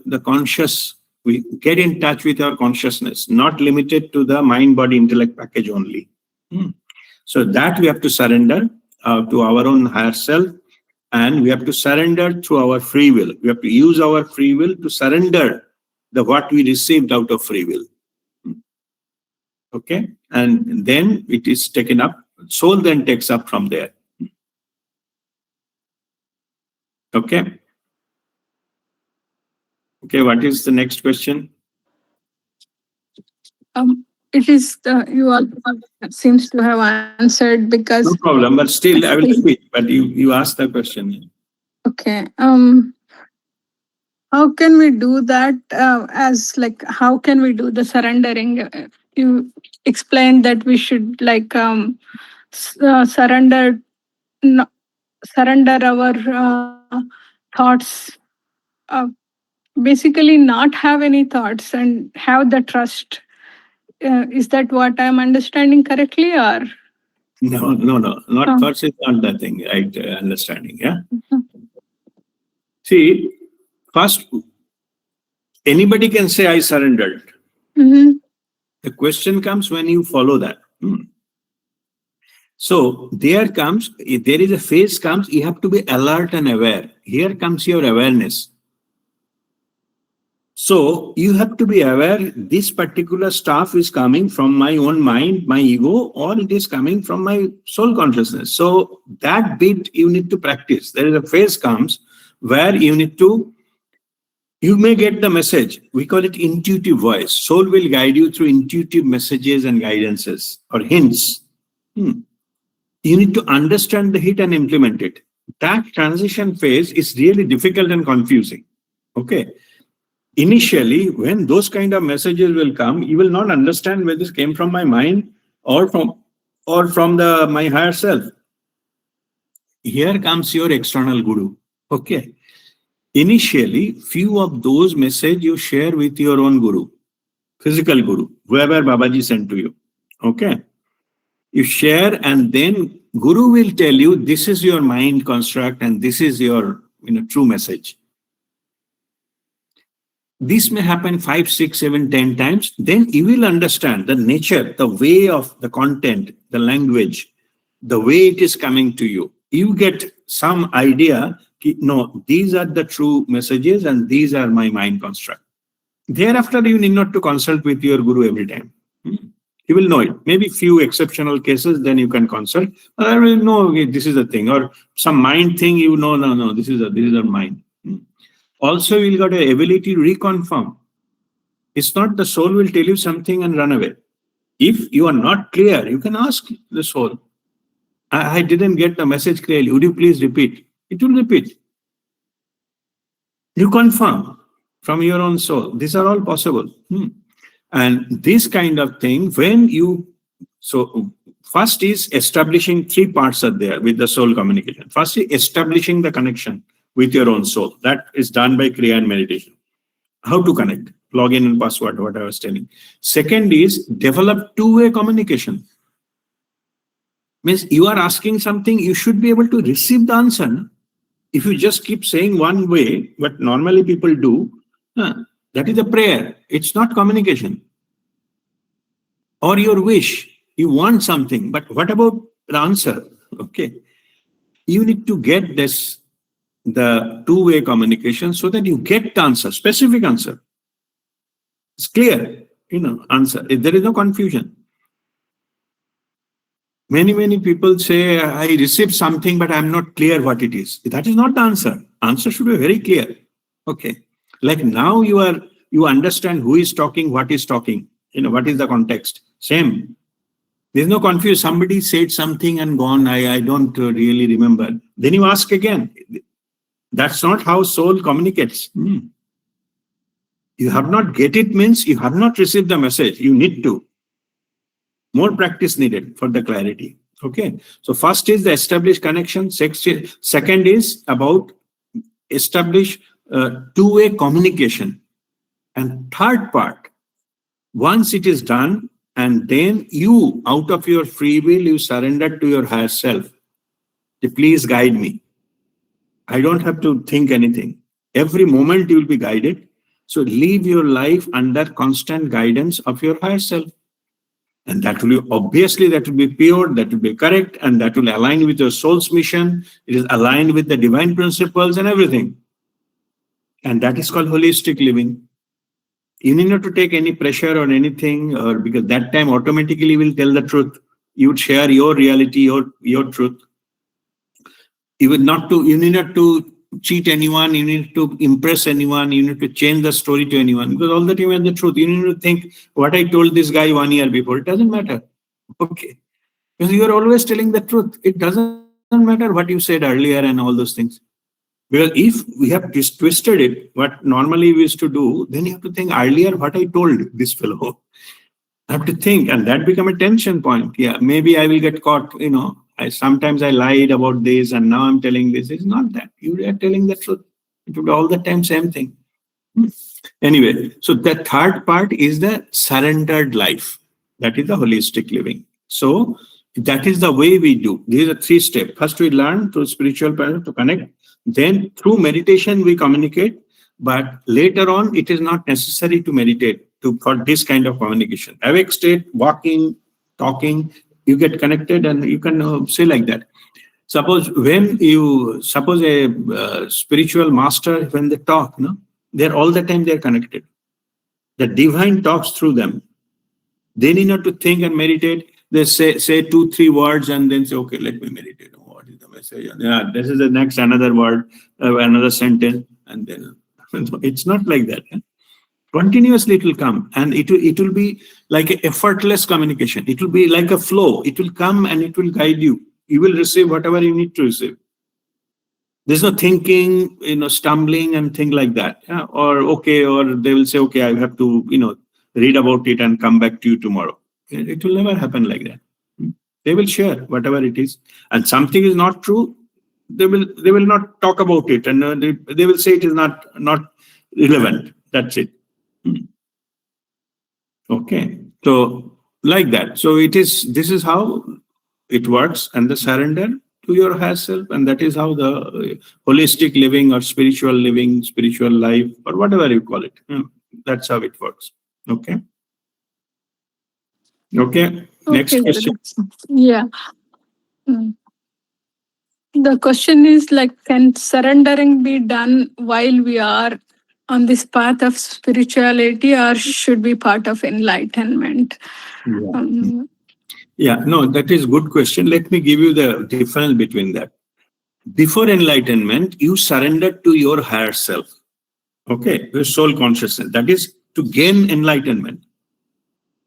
the conscious, we get in touch with our consciousness, not limited to the mind, body, intellect package only. So that we have to surrender to our own higher self, and we have to surrender through our free will. We have to use our free will to surrender what we received out of free will. Okay, and then it is taken up, soul then takes up from there. Okay. Okay, what is the next question? It is you all seems to have answered because no problem, but still I will repeat. But you asked the question. Okay. How can we do that? How can we do the surrendering? You explained that we should surrender, surrender our thoughts. Basically, not have any thoughts and have the trust. Is that what I'm understanding correctly, or? No, not thoughts is not the thing, right? Understanding, yeah. See, first, anybody can say I surrendered. The question comes when you follow that. So there is a phase comes, you have to be alert and aware. Here comes your awareness. So you have to be aware this particular stuff is coming from my own mind, my ego, or it is coming from my soul consciousness. So that bit you need to practice. There is a phase comes where you may get the message. We call it intuitive voice. Soul will guide you through intuitive messages and guidances or hints. You need to understand the hit and implement it. That transition phase is really difficult and confusing. Okay. Initially, when those kind of messages will come, you will not understand whether this came from my mind or from my higher self. Here comes your external guru. Okay. Initially, few of those messages you share with your own guru, physical guru, whoever Babaji sent to you. Okay. You share, and then guru will tell you this is your mind construct and this is your true message. This may happen 5, 6, 7, 10 times. Then you will understand the nature, the way of the content, the language, the way it is coming to you. You get some idea, no, these are the true messages and these are my mind construct. Thereafter, you need not to consult with your guru every time. You will know it. Maybe few exceptional cases, then you can consult. I will know, okay, this is the thing. Or some mind thing, no, this is a mind. Also, you'll got an ability to reconfirm. It's not the soul will tell you something and run away. If you are not clear, you can ask the soul. I didn't get the message clearly. Would you please repeat? It will repeat. You confirm from your own soul. These are all possible. And this kind of thing, so first is establishing 3 parts are there with the soul communication. First is establishing the connection with your own soul. That is done by Kriya and meditation. How to connect? Login and password, what I was telling. Second is develop 2-way communication. Means you are asking something, you should be able to receive the answer. If you just keep saying one way, what normally people do, that is a prayer. It's not communication. Or your wish. You want something, but what about the answer? Okay. You need to get the 2-way communication so that you get the answer, specific answer. It's clear, answer. There is no confusion. Many people say, I received something, but I'm not clear what it is. That is not the answer. Answer should be very clear. Okay. Like now you understand who is talking, what is talking, what is the context. Same. There's no confusion. Somebody said something and gone. I don't really remember. Then you ask again. That's not how soul communicates. You have not get it means you have not received the message. You need to. More practice needed for the clarity. Okay. So first is the established connection. Second is about establish two-way communication. And third part, once it is done, and then you, out of your free will, you surrender to your higher self. Please guide me. I don't have to think anything. Every moment you will be guided. So live your life under constant guidance of your higher self. And that will be, obviously, that will be pure, that will be correct, and that will align with your soul's mission. It is aligned with the divine principles and everything. And that is called holistic living. You need not to take any pressure or anything, or because that time automatically will tell the truth. You would share your reality, your truth. You need not to cheat anyone, you need to impress anyone, you need to change the story to anyone, because all the time you have the truth. You need to think what I told this guy 1 year before, it doesn't matter. Okay. Because you are always telling the truth. It doesn't matter what you said earlier and all those things. Because if we have twisted it, what normally we used to do, then you have to think earlier what I told this fellow. I have to think, and that become a tension point. Yeah, maybe I will get caught, sometimes I lied about this and now I'm telling this. It's not that. You are telling the truth. It would be all the time same thing. Anyway, so the third part is the surrendered life. That is the holistic living. So that is the way we do. These are 3 steps. First, we learn through spiritual path to connect. Then through meditation, we communicate. But later on, it is not necessary to meditate for this kind of communication. Awake state, walking, talking, you get connected and you can say like that. Suppose a spiritual master, when they talk, they're all the time they're connected. The divine talks through them. They need not to think and meditate. They say 2-3 words and then say, okay, let me meditate. What is the message? Yeah, this is the next another word, another sentence, and then it's not like that. Continuously it will come, and it will be like an effortless communication. It will be like a flow. It will come and it will guide you. You will receive whatever you need to receive. There's no thinking, stumbling and things like that. Yeah? Or they will say, okay, I have to, read about it and come back to you tomorrow. It will never happen like that. They will share whatever it is, and something is not true. They will not talk about it, and they will say it is not relevant. That's it. Okay, so like that. So this is how it works, and the surrender to your higher self, and that is how the holistic living or spiritual living, spiritual life, or whatever you call it. That's how it works. Okay. Next question. Yeah. The question is like, can surrendering be done while we are on this path of spirituality, or should be part of enlightenment? No, that is good question. Let me give you the difference between that. Before enlightenment, you surrender to your higher self. Okay, your soul consciousness. That is to gain enlightenment.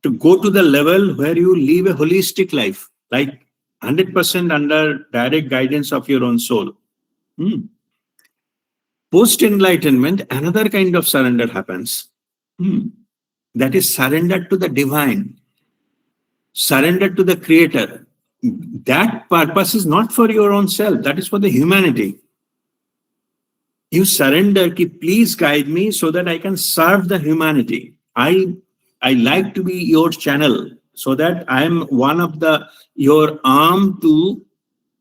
To go to the level where you live a holistic life, like 100% under direct guidance of your own soul. Post-enlightenment, another kind of surrender happens. That is surrender to the divine, surrender to the creator. That purpose is not for your own self, that is for the humanity. You surrender, please guide me so that I can serve the humanity. I like to be your channel, so that I am one of your arm to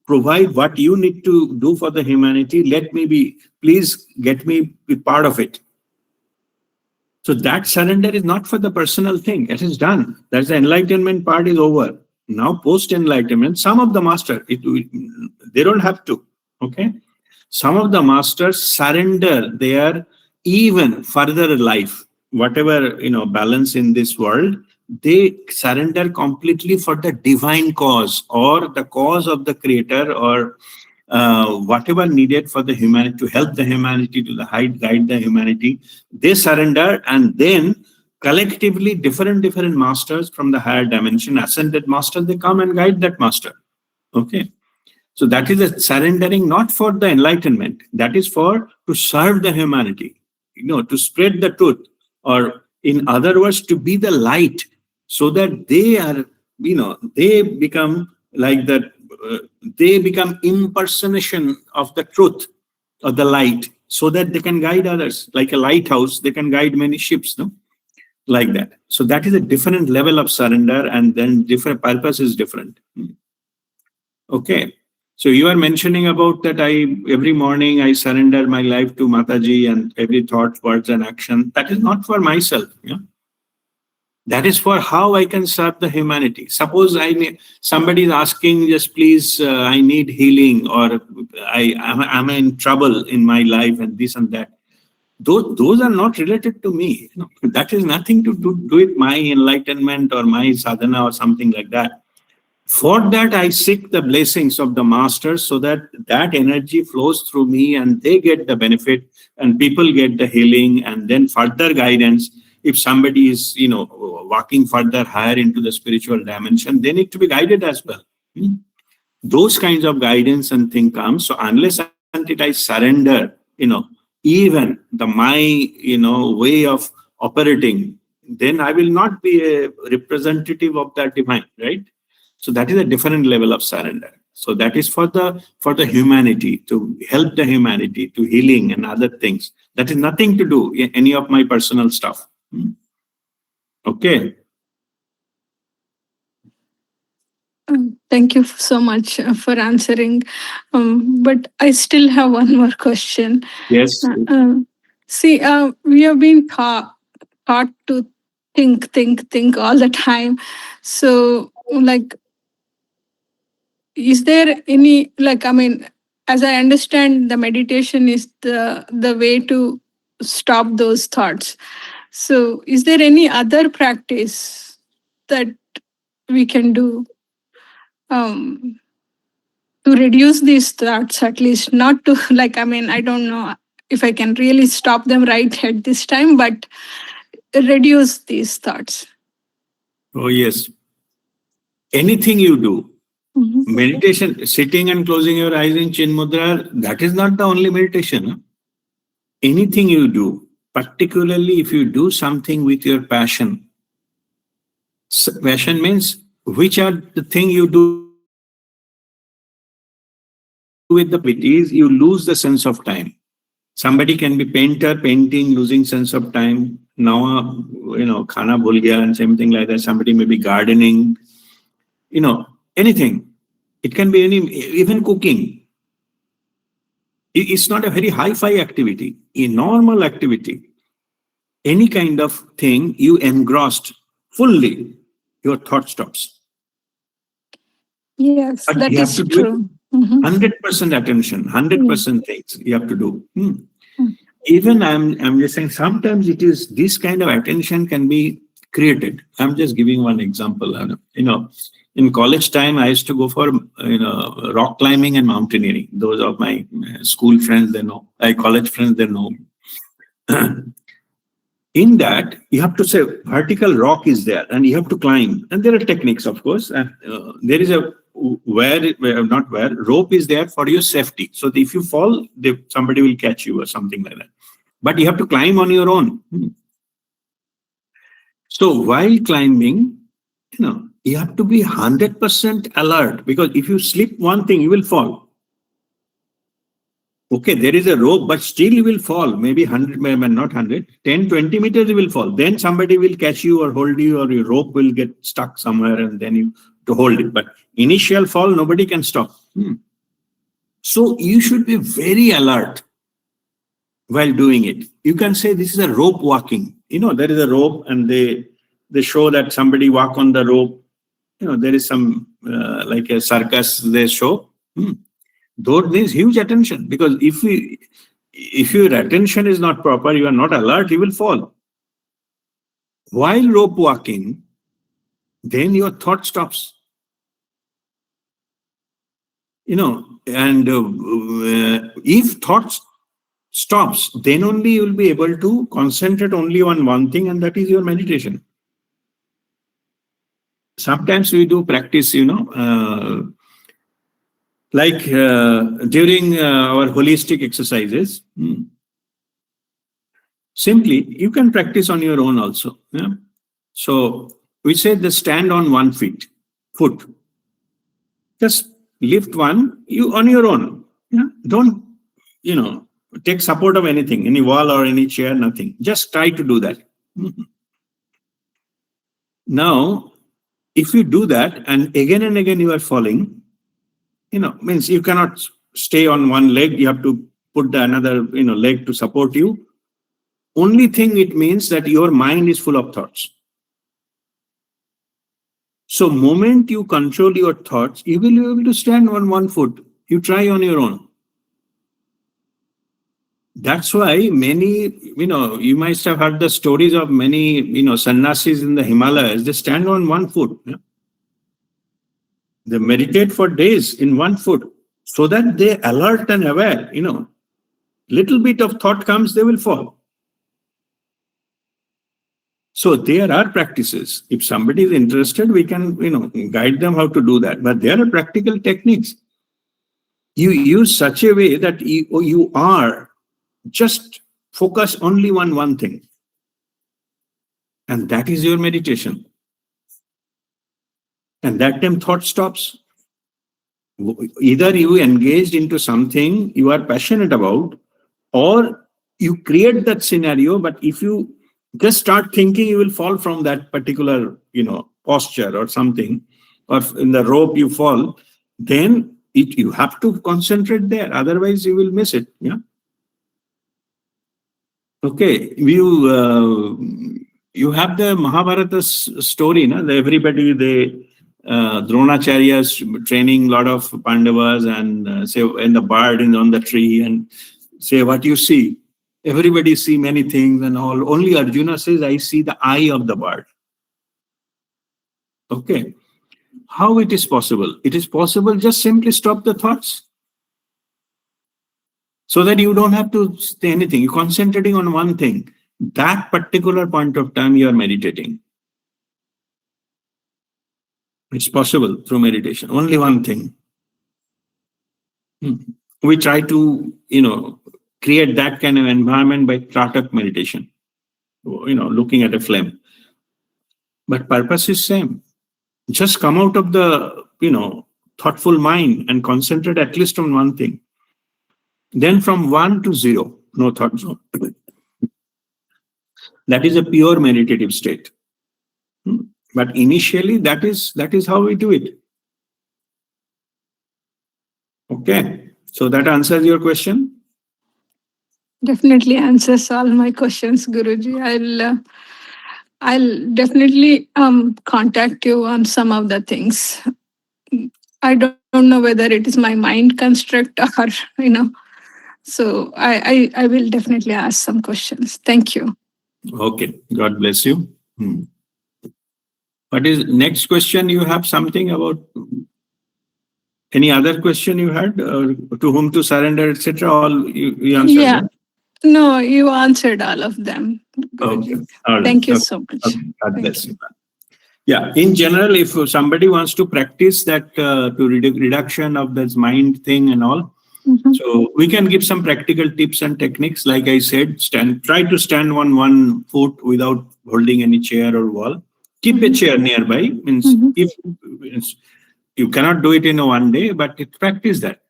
provide what you need to do for the humanity. Please get me be part of it. So that surrender is not for the personal thing. It is done. That's the enlightenment part is over. Now post-enlightenment, some of the masters, they don't have to. Okay. Some of the masters surrender their even further life, whatever balance in this world, they surrender completely for the divine cause or the cause of the creator, or whatever needed for the humanity, to help the humanity to guide the humanity. They surrender, and then collectively different masters from the higher dimension, ascended masters, they come and guide that master. Okay. So that is a surrendering not for the enlightenment. That is to serve the humanity, to spread the truth, or in other words, to be the light, so that they are, they become like that, they become impersonation of the truth, of the light, so that they can guide others. Like a lighthouse, they can guide many ships, no? Like that. So that is a different level of surrender, and then different purpose is different. Okay. So you are mentioning about that every morning I surrender my life to Mataji, and every thought, words, and action. That is not for myself. Yeah? That is for how I can serve the humanity. Suppose somebody is asking, just please, I need healing, or I'm in trouble in my life, and this and that. Those are not related to me. You know, that is nothing to do with my enlightenment or my sadhana or something like that. For that, I seek the blessings of the masters, so that that energy flows through me and they get the benefit, and people get the healing, and then further guidance. If somebody is, walking further higher into the spiritual dimension, they need to be guided as well. Those kinds of guidance and thing comes. So unless until I surrender, even my, way of operating, then I will not be a representative of that divine, right? So that is a different level of surrender. So that is for the humanity, to help the humanity, to healing and other things. That is nothing to do any of my personal stuff. Okay. Thank you so much for answering. But I still have one more question. Yes. See, we have been taught to think all the time. So, like, is there any, like, I mean, as I understand, the meditation is the way to stop those thoughts. So, is there any other practice that we can do um, to reduce these thoughts, at least not to, like, I mean, I don't know if I can really stop them right at this time, but reduce these thoughts? Oh, yes. Anything you do, Mhm. meditation, sitting and closing your eyes in Chin Mudra, that is not the only meditation. Huh? Anything you do, particularly if you do something with your passion. Passion means which are the thing you do with the activities, you lose the sense of time. Somebody can be painter, painting, losing sense of time. Now, khana bhul gaya and something like that. Somebody may be gardening, anything. It can be even cooking. It's not a very hi-fi activity, a normal activity. Any kind of thing you engrossed fully, your thought stops. Yes, But that you have is to do it true. Mhm. 100% attention, 100% things you have to do. Mm. Even I'm just saying, sometimes it is this kind of attention can be created. I'm just giving one example. In college time, I used to go for rock climbing and mountaineering. Those are my school friends, they know. College friends, they know. In that, you have to say vertical rock is there, and you have to climb. And there are techniques, of course. And there is a rope is there for your safety. So that if you fall, somebody will catch you or something like that. But you have to climb on your own. So while climbing, you have to be 100% alert, because if you slip one thing, you will fall. Okay, there is a rope, but still you will fall. Maybe 100, maybe not 100, 10, 20 meters you will fall. Then somebody will catch you or hold you, or your rope will get stuck somewhere, and then you to hold it. But initial fall, nobody can stop. So you should be very alert while doing it. You can say this is a rope walking. There is a rope, and they show that somebody walk on the rope. There is some like a circus they show. Those needs huge attention, because if your attention is not proper, you are not alert, you will fall. While rope walking, then your thought stops. And if thought stops, then only you will be able to concentrate only on one thing, and that is your meditation. Sometimes we do practice, like during our holistic exercises. Simply, you can practice on your own also. Yeah? So we say the stand on 1 foot. Just lift one, you on your own. Yeah? Don't, take support of anything, any wall or any chair, nothing. Just try to do that. Now, if you do that and again you are falling, means you cannot stay on one leg. You have to put the another, leg to support you. Only thing it means that your mind is full of thoughts. So moment you control your thoughts, you will be able to stand on one foot. You try on your own. That's why many, you might have heard the stories of many, sannyasis in the Himalayas. They stand on one foot. Yeah? They meditate for days in one foot so that they alert and aware, little bit of thought comes, they will fall. So there are practices. If somebody is interested, we can, guide them how to do that. But there are practical techniques. You use such a way that you are just focus only on one thing. And that is your meditation. And that time thought stops. Either you engaged into something you are passionate about, or you create that scenario, but if you just start thinking, you will fall from that particular, posture or something, or in the rope you fall, then you have to concentrate there. Otherwise, you will miss it. Yeah. Okay. You have the Mahabharata story, no? Everybody, Dronacharya's training a lot of Pandavas and say, and the bird is on the tree and say, what you see? Everybody see many things and all. Only Arjuna says, I see the eye of the bird. Okay. How it is possible? It is possible, just simply stop the thoughts. So that you don't have to say anything. You're concentrating on one thing. That particular point of time you are meditating. It's possible through meditation. Only one thing. We try to, create that kind of environment by Tratak meditation. Looking at a flame. But purpose is same. Just come out of the, thoughtful mind and concentrate at least on one thing. Then from 1 to 0, no thought zone. That is a pure meditative state. But initially, that is how we do it. Okay. So that answers your question? Definitely answers all my questions, Guruji. I'll definitely contact you on some of the things. I don't know whether it is my mind construct or, So I will definitely ask some questions. Thank you. Okay. God bless you. What is next question? You have something about any other question you had, or to whom to surrender, etc. All you answered. Yeah. Right? No, you answered all of them. Okay. Guruji. All right. Thank you Okay. so much. Okay. God Thank bless you. Yeah. In general, if somebody wants to practice that to reduction of this mind thing and all, so we can give some practical tips and techniques. Like I said, try to stand on one foot without holding any chair or wall. Keep a chair nearby. Means if you cannot do it in one day, but practice that.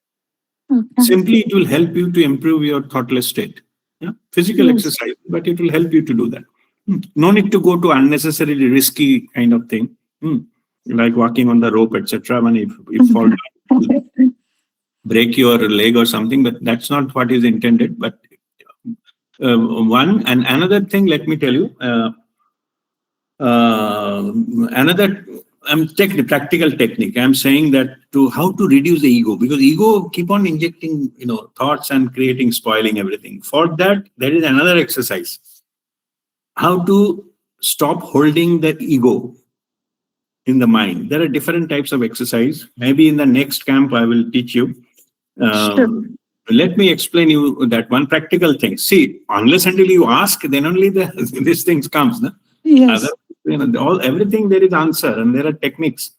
Okay. Simply, it will help you to improve your thoughtless state. Yeah? Physical exercise, but it will help you to do that. No need to go to unnecessarily risky kind of thing, like walking on the rope, etc. When if fall down, break your leg or something, but that's not what is intended. But one and another thing, let me tell you, another. I'm taking practical technique. I'm saying that to how to reduce the ego, because ego keep on injecting, thoughts and creating, spoiling everything. For that, there is another exercise. How to stop holding the ego in the mind. There are different types of exercise. Maybe in the next camp, I will teach you. Sure. Let me explain you that one practical thing. See, unless until you ask, then only these things comes. No? Yes. Everything there is answer and there are techniques.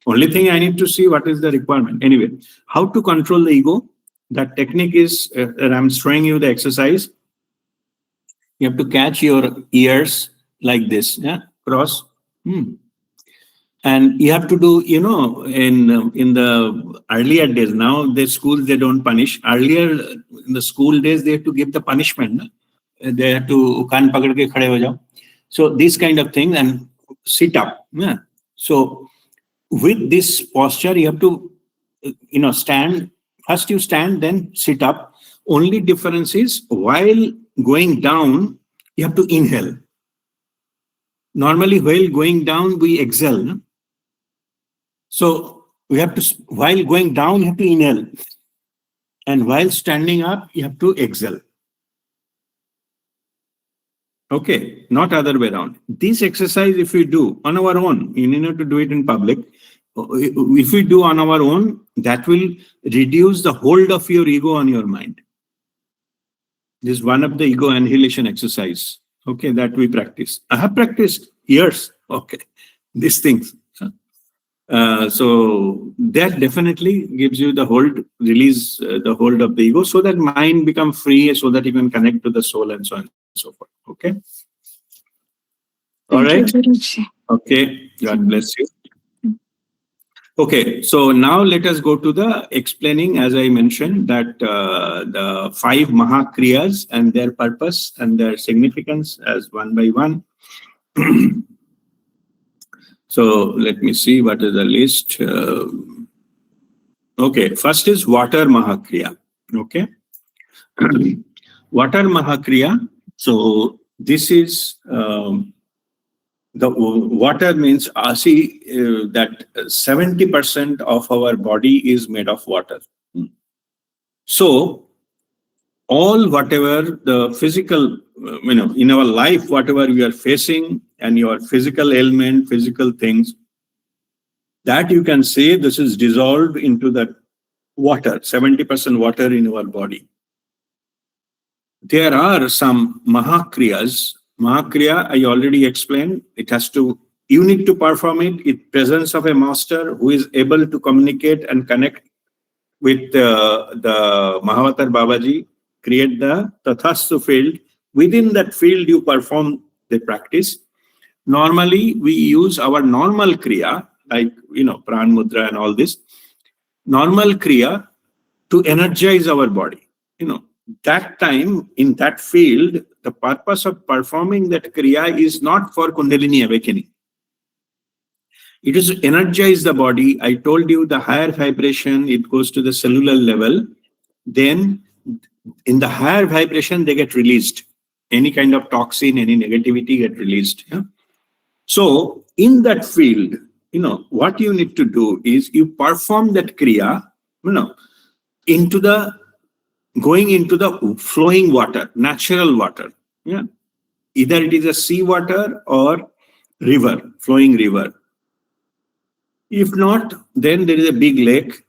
Only thing I need to see what is the requirement. Anyway, how to control the ego? That technique is, I'm showing you the exercise. You have to catch your ears like this, yeah, cross. And you have to do, in the earlier days, now the schools, they don't punish. Earlier, in the school days, they have to give the punishment. No? They have to kaan pakad ke khade ho jao. So this kind of thing, and sit up. Yeah. So with this posture, you have to, stand. First you stand, then sit up. Only difference is while going down, you have to inhale. Normally, while going down, we exhale. No? So we have to, while going down, you have to inhale. And while standing up, you have to exhale. Okay, not other way around. This exercise, if we do on our own, you need not to do it in public. If we do on our own, that will reduce the hold of your ego on your mind. This is one of the ego annihilation exercise. Okay, that we practice. I have practiced years. Okay, these things. So that definitely gives you the hold, release the hold of the ego, so that mind become free, so that you can connect to the soul and so on and so forth. Okay. All right. Okay. God bless you. Okay. So now let us go to the explaining, as I mentioned, that the 5 Maha Kriyas and their purpose and their significance as one by one. So let me see what is the list. Okay, first is Water Maha Kriya. Okay. Water Maha Kriya. So this is the water means, that 70% of our body is made of water. So all whatever the physical, in our life, whatever we are facing and your physical ailment, physical things, that you can say this is dissolved into the water, 70% water in our body. There are some Maha Kriyas. Maha Kriya, I already explained, you need to perform it in presence of a master who is able to communicate and connect with the Mahavatar Babaji, create the Tathastu field. Within that field, you perform the practice. Normally, we use our normal Kriya, like, Pran Mudra and all this, normal Kriya to energize our body. That time, in that field, the purpose of performing that Kriya is not for Kundalini awakening. It is to energize the body. I told you the higher vibration, it goes to the cellular level. Then in the higher vibration, they get released. Any kind of toxin, any negativity get released. Yeah? So in that field, what you need to do is you perform that Kriya, going into the flowing water, natural water. Yeah. Either it is a sea water or river, flowing river. If not, then there is a big lake.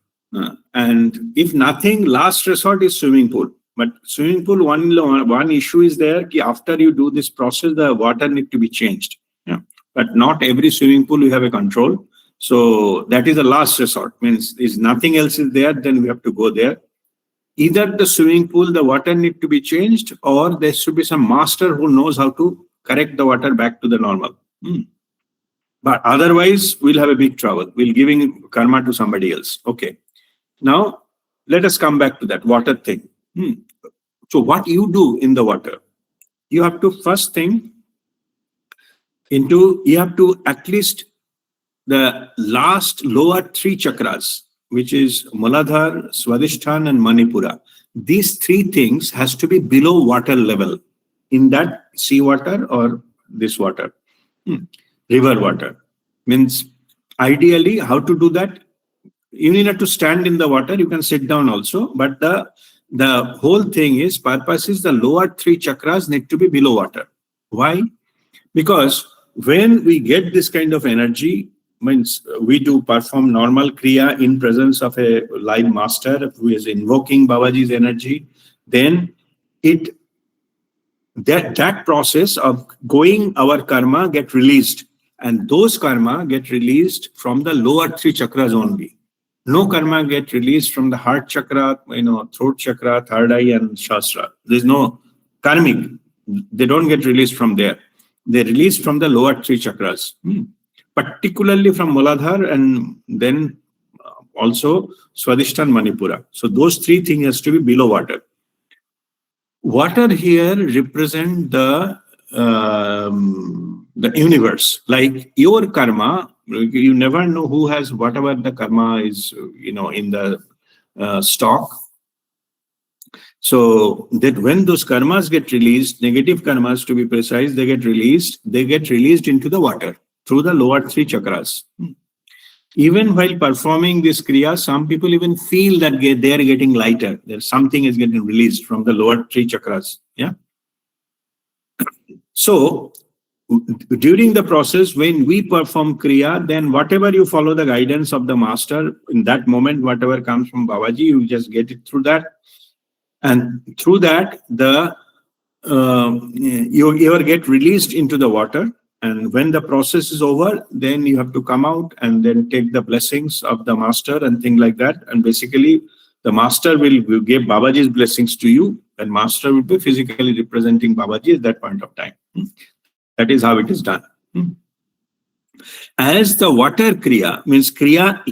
And if nothing, last resort is swimming pool. But swimming pool, one issue is there, after you do this process, the water need to be changed. Yeah. But not every swimming pool you have a control. So that is the last resort. Means if nothing else is there, then we have to go there. Either the swimming pool, the water need to be changed, or there should be some master who knows how to correct the water back to the normal. But otherwise, we'll have a big trouble. We'll giving karma to somebody else. Okay. Now, let us come back to that water thing. So what you do in the water, you have to first thing you have to at least the last lower 3 chakras, which is Muladhara, Swadhisthana and Manipura. These 3 things has to be below water level in that sea water or this water. River water. Means ideally how to do that? You need not to stand in the water, you can sit down also, but the whole thing is, purpose is the lower 3 chakras need to be below water. Why? Because when we get this kind of energy, means we do perform normal Kriya in presence of a live master who is invoking Babaji's energy, then that process of going our karma get released, and those karma get released from the lower 3 chakras only. No karma get released from the heart chakra, throat chakra, third eye and shastra. There's no karmic. They don't get released from there. They release from the lower 3 chakras. particularly from Muladhara and then also Swadhisthana Manipura. So those three things has to be below water. Water here represent the universe. Like your karma, you never know who has whatever the karma is, in the stock. So that when those karmas get released, negative karmas to be precise, they get released into the water through the lower three chakras. Even while performing this kriya, some people even feel that they are getting lighter. There's something is getting released from the lower three chakras. Yeah. So during the process, when we perform kriya, then whatever you follow the guidance of the master, in that moment, whatever comes from Babaji, you just get it through that. And through that, you get released into the water. And when the process is over, then you have to come out and then take the blessings of the master and things like that. And basically, the master will give Babaji's blessings to you, and master will be physically representing Babaji at that point of time. That is how it is done. As the water kriya, means kriya,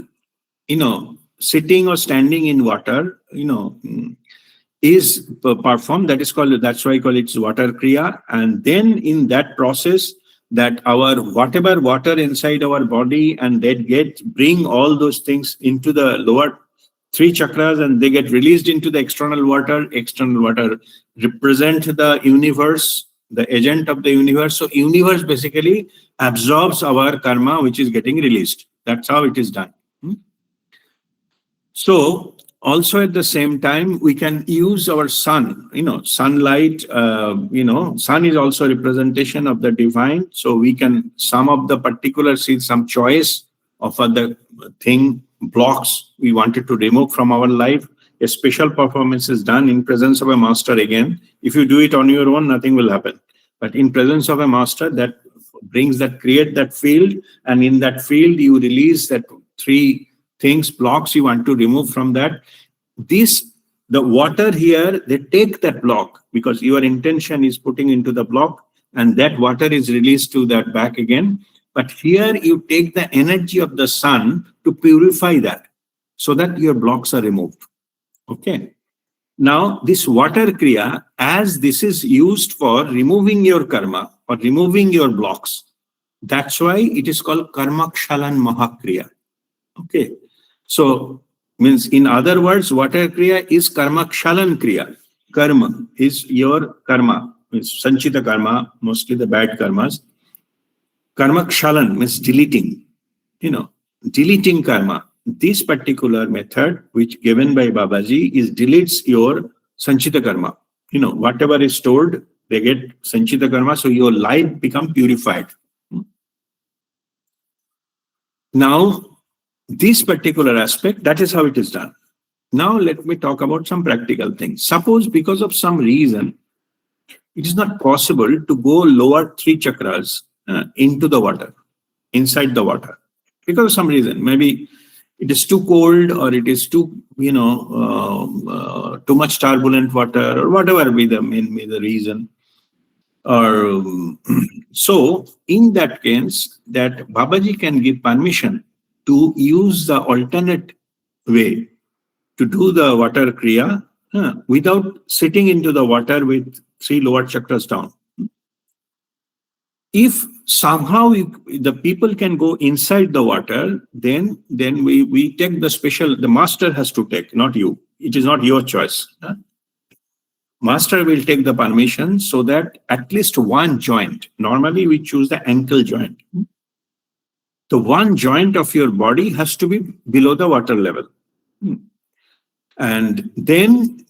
sitting or standing in water, is performed. That's why I call it water kriya. And then in that process, that our whatever water inside our body, and they bring all those things into the lower three chakras, and they get released into the external water. External water represent the universe, the agent of the universe. So universe basically absorbs our karma, which is getting released. That's how it is done. So also at the same time, we can use our sun, sunlight, sun is also a representation of the divine. So we can, some of the particular seeds, some choice of the thing, blocks we wanted to remove from our life. A special performance is done in presence of a master again. If you do it on your own, nothing will happen. But in presence of a master, that create that field. And in that field, you release that three things, blocks you want to remove from that. The water here, they take that block because your intention is putting into the block, and that water is released to that back again. But here you take the energy of the sun to purify that so that your blocks are removed. Okay. Now this water kriya, as this is used for removing your karma or removing your blocks, that's why it is called Karmakshalan Maha Kriya. Okay. So, means in other words, water kriya is Karmakshalan kriya. Karma is your karma, means sanchita karma, mostly the bad karmas. Karmakshalan means deleting, deleting karma. This particular method, which given by Babaji, is deletes your sanchita karma. Whatever is stored, they get sanchita karma, so your life become purified. Now, this particular aspect, that is how it is done. Now, let me talk about some practical things. Suppose because of some reason, it is not possible to go lower three chakras into the water, inside the water. Because of some reason, maybe it is too cold, or it is too, too much turbulent water, or whatever be the reason. Or so in that case, that Babaji can give permission to use the alternate way to do the water kriya without sitting into the water with three lower chakras down. If somehow the people can go inside the water, then we take the master has to take, not you. It is not your choice. Master will take the permission so that at least one joint, normally we choose the ankle joint. The one joint of your body has to be below the water level. And then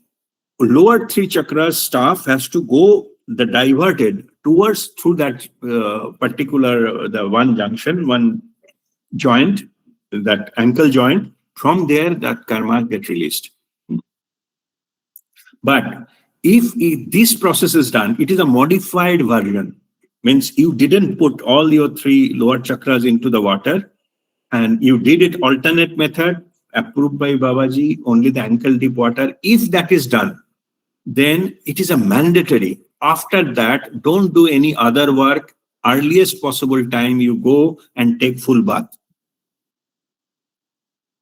lower three chakras staff has to go diverted towards through that particular, the one junction, one joint, that ankle joint. From there, that karma get released. But if this process is done, it is a modified version. Means you didn't put all your three lower chakras into the water, and you did it alternate method, approved by Babaji, only the ankle deep water. If that is done, then it is a mandatory. After that, don't do any other work earliest possible time you go and take full bath.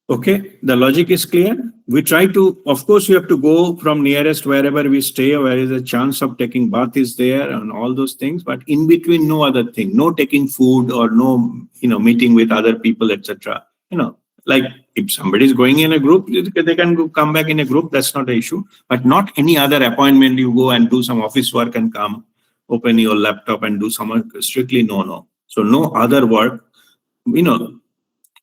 Okay, the logic is clear. We try to, of course, you have to go from nearest wherever we stay, where is a chance of taking bath is there and all those things. But in between, no other thing, no taking food or no, meeting with other people, etc. Like if somebody is going in a group, they can come back in a group. That's not an issue. But not any other appointment. You go and do some office work and come, open your laptop and do some work. Strictly no. So no other work.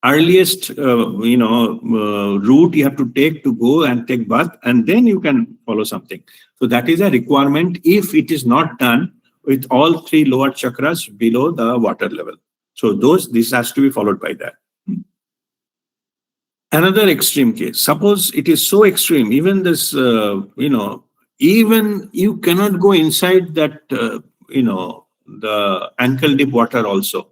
Earliest route you have to take to go and take bath, and then you can follow something. So that is a requirement if it is not done with all three lower chakras below the water level. So this has to be followed by that. Another extreme case, suppose it is so extreme, even this even you cannot go inside that the ankle deep water also,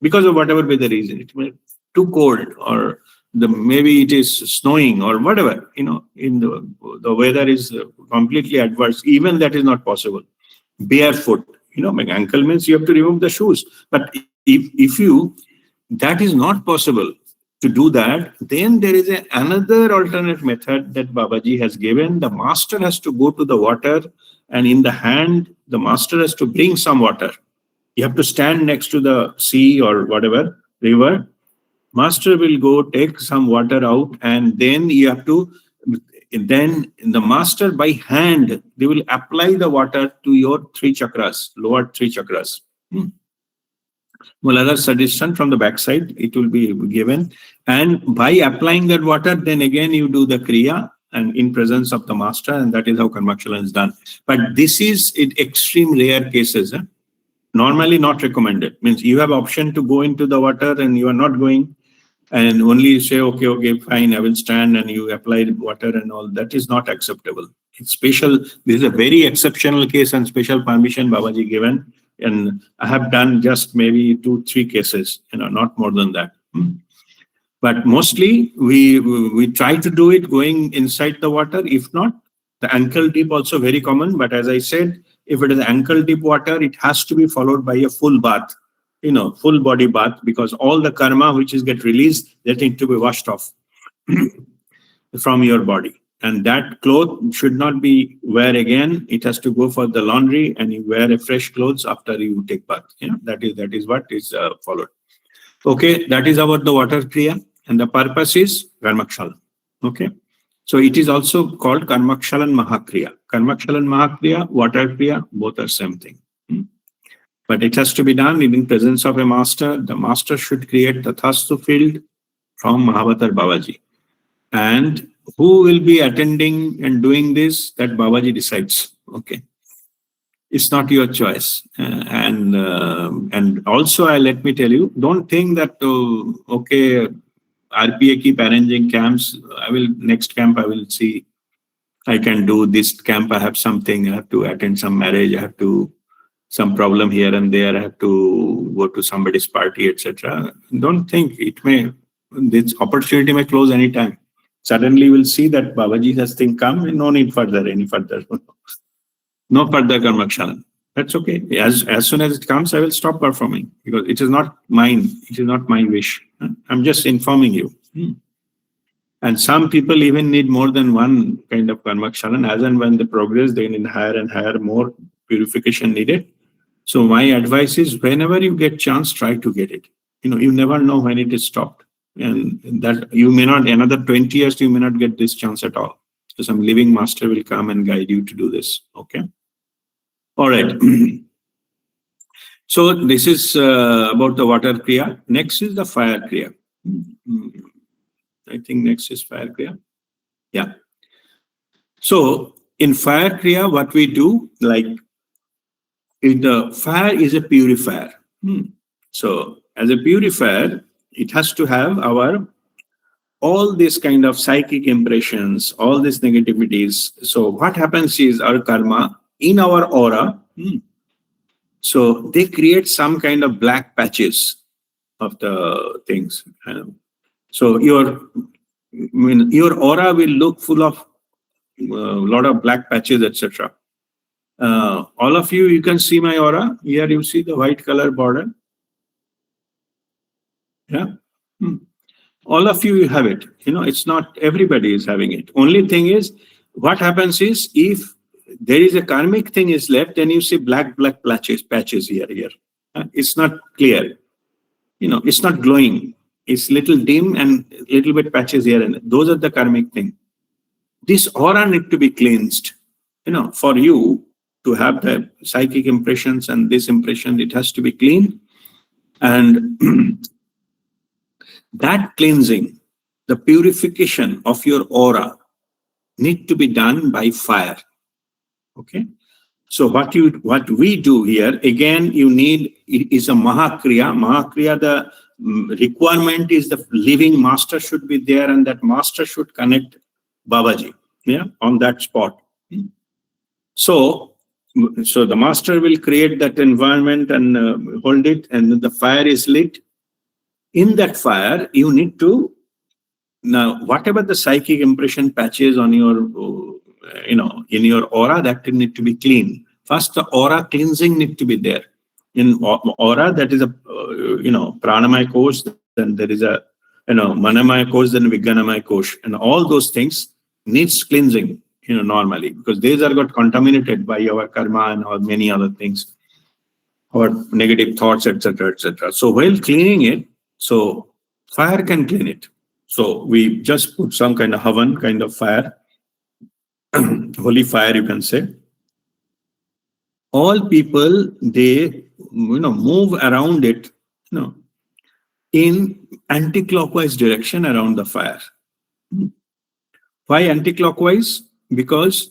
because of whatever be the reason. It may too cold, or maybe it is snowing, or whatever, in the weather is completely adverse. Even that is not possible. Barefoot, ankle means you have to remove the shoes. But if that is not possible to do that, then there is another alternate method that Babaji has given. The master has to go to the water, and in the hand, the master has to bring some water. You have to stand next to the sea or whatever, river. Master will go take some water out, and then you have to, then the master by hand, they will apply the water to your three chakras, lower three chakras. Well, other suggestion from the backside, it will be given. And by applying that water, then again you do the Kriya and in presence of the master, and that is how Karmakshalan is done. But this is in extreme rare cases. Normally not recommended. Means you have option to go into the water and you are not going, and only say, okay, fine, I will stand, and you apply water and all. That is not acceptable. It's special. This is a very exceptional case and special permission Babaji given. And I have done just maybe 2-3 cases, not more than that. But mostly we try to do it going inside the water. If not, the ankle deep also very common. But as I said, if it is ankle deep water, it has to be followed by a full bath, full body bath, because all the karma which is get released, that need to be washed off from your body. And that cloth should not be wear again. It has to go for the laundry, and you wear a fresh clothes after you take bath. That is what is followed. Okay, that is about the water kriya, and the purpose is Karmakshalan. Okay, so it is also called Karmakshalan Maha Kriya. Karmakshalan Maha Kriya, water kriya, both are same thing. But it has to be done in the presence of a master. The master should create the Tathastu field from Mahavatar Babaji. And who will be attending and doing this, that Babaji decides. Okay, it's not your choice. And also, let me tell you, don't think that okay, RPA keep arranging camps. Next camp I will see. I can do this camp. I have something. I have to attend some marriage. I have to some problem here and there. I have to go to somebody's party, etc. Don't think this opportunity may close anytime. Suddenly we'll see that Babaji has thing come, and no need any further. No further Karmakshalan. That's okay. As soon as it comes, I will stop performing, because it is not mine. It is not my wish. I'm just informing you. And some people even need more than one kind of Karmakshalan. As and when they progress, they need higher and higher, more purification needed. So my advice is, whenever you get chance, try to get it. You never know when it is stopped. And that you may not, another 20 years, you may not get this chance at all. So some living master will come and guide you to do this. Okay. All right. So this is about the water kriya. Next is the fire kriya. I think next is fire kriya. Yeah. So in fire kriya, what we do, like, the fire is a purifier. So as a purifier, it has to have all these kind of psychic impressions, all these negativities. So what happens is our karma in our aura, so they create some kind of black patches of the things. So your aura will look full of a lot of black patches, etc. All of you, you can see my aura. Here you see the white color border. Yeah. All of you have it. It's not everybody is having it. Only thing is, what happens is, if there is a karmic thing is left, then you see black patches here. It's not clear. It's not glowing. It's little dim and little bit patches here and there. Those are the karmic thing. This aura need to be cleansed. For you to have the psychic impressions and this impression, it has to be clean. And that cleansing, the purification of your aura, need to be done by fire. Okay. So what we do here, again, you need is a Maha Kriya. Maha Kriya, the requirement is the living master should be there, and that master should connect Babaji, on that spot. So the master will create that environment and hold it, and the fire is lit. In that fire, you need to, now whatever the psychic impression patches on your, in your aura, that need to be clean. First, the aura cleansing need to be there. In aura, that is a, pranamaya kosh, then there is a, manamaya kosh, then vijnanamaya kosh, and all those things needs cleansing, normally, because these are got contaminated by our karma and all many other things, our negative thoughts, etc., etc. So while cleaning it, so fire can clean it. So we just put some kind of havan, kind of fire, holy fire, you can say. All people, they, move around it, in anti-clockwise direction around the fire. Why anti-clockwise? Because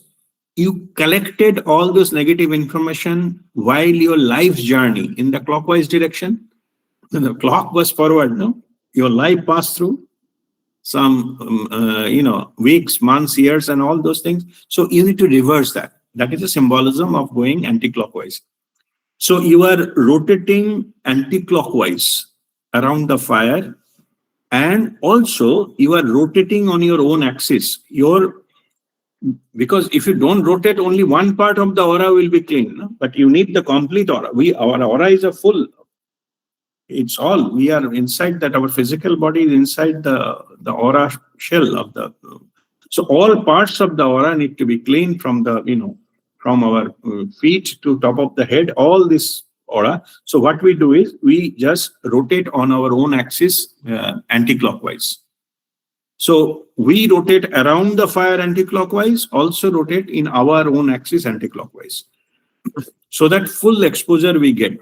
you collected all those negative information while your life's journey in the clockwise direction. The clock was forward, your life passed through some, weeks, months, years, and all those things. So you need to reverse that. That is a symbolism of going anti-clockwise. So you are rotating anti-clockwise around the fire, and also you are rotating on your own axis. Because if you don't rotate, only one part of the aura will be clean, but you need the complete aura. Our aura is a full. It's all, we are inside that, our physical body is inside the aura shell of the, so all parts of the aura need to be clean from the, from our feet to top of the head, all this aura. So what we do is, we just rotate on our own axis anti-clockwise. So we rotate around the fire anti-clockwise, also rotate in our own axis anti-clockwise. So that full exposure we get.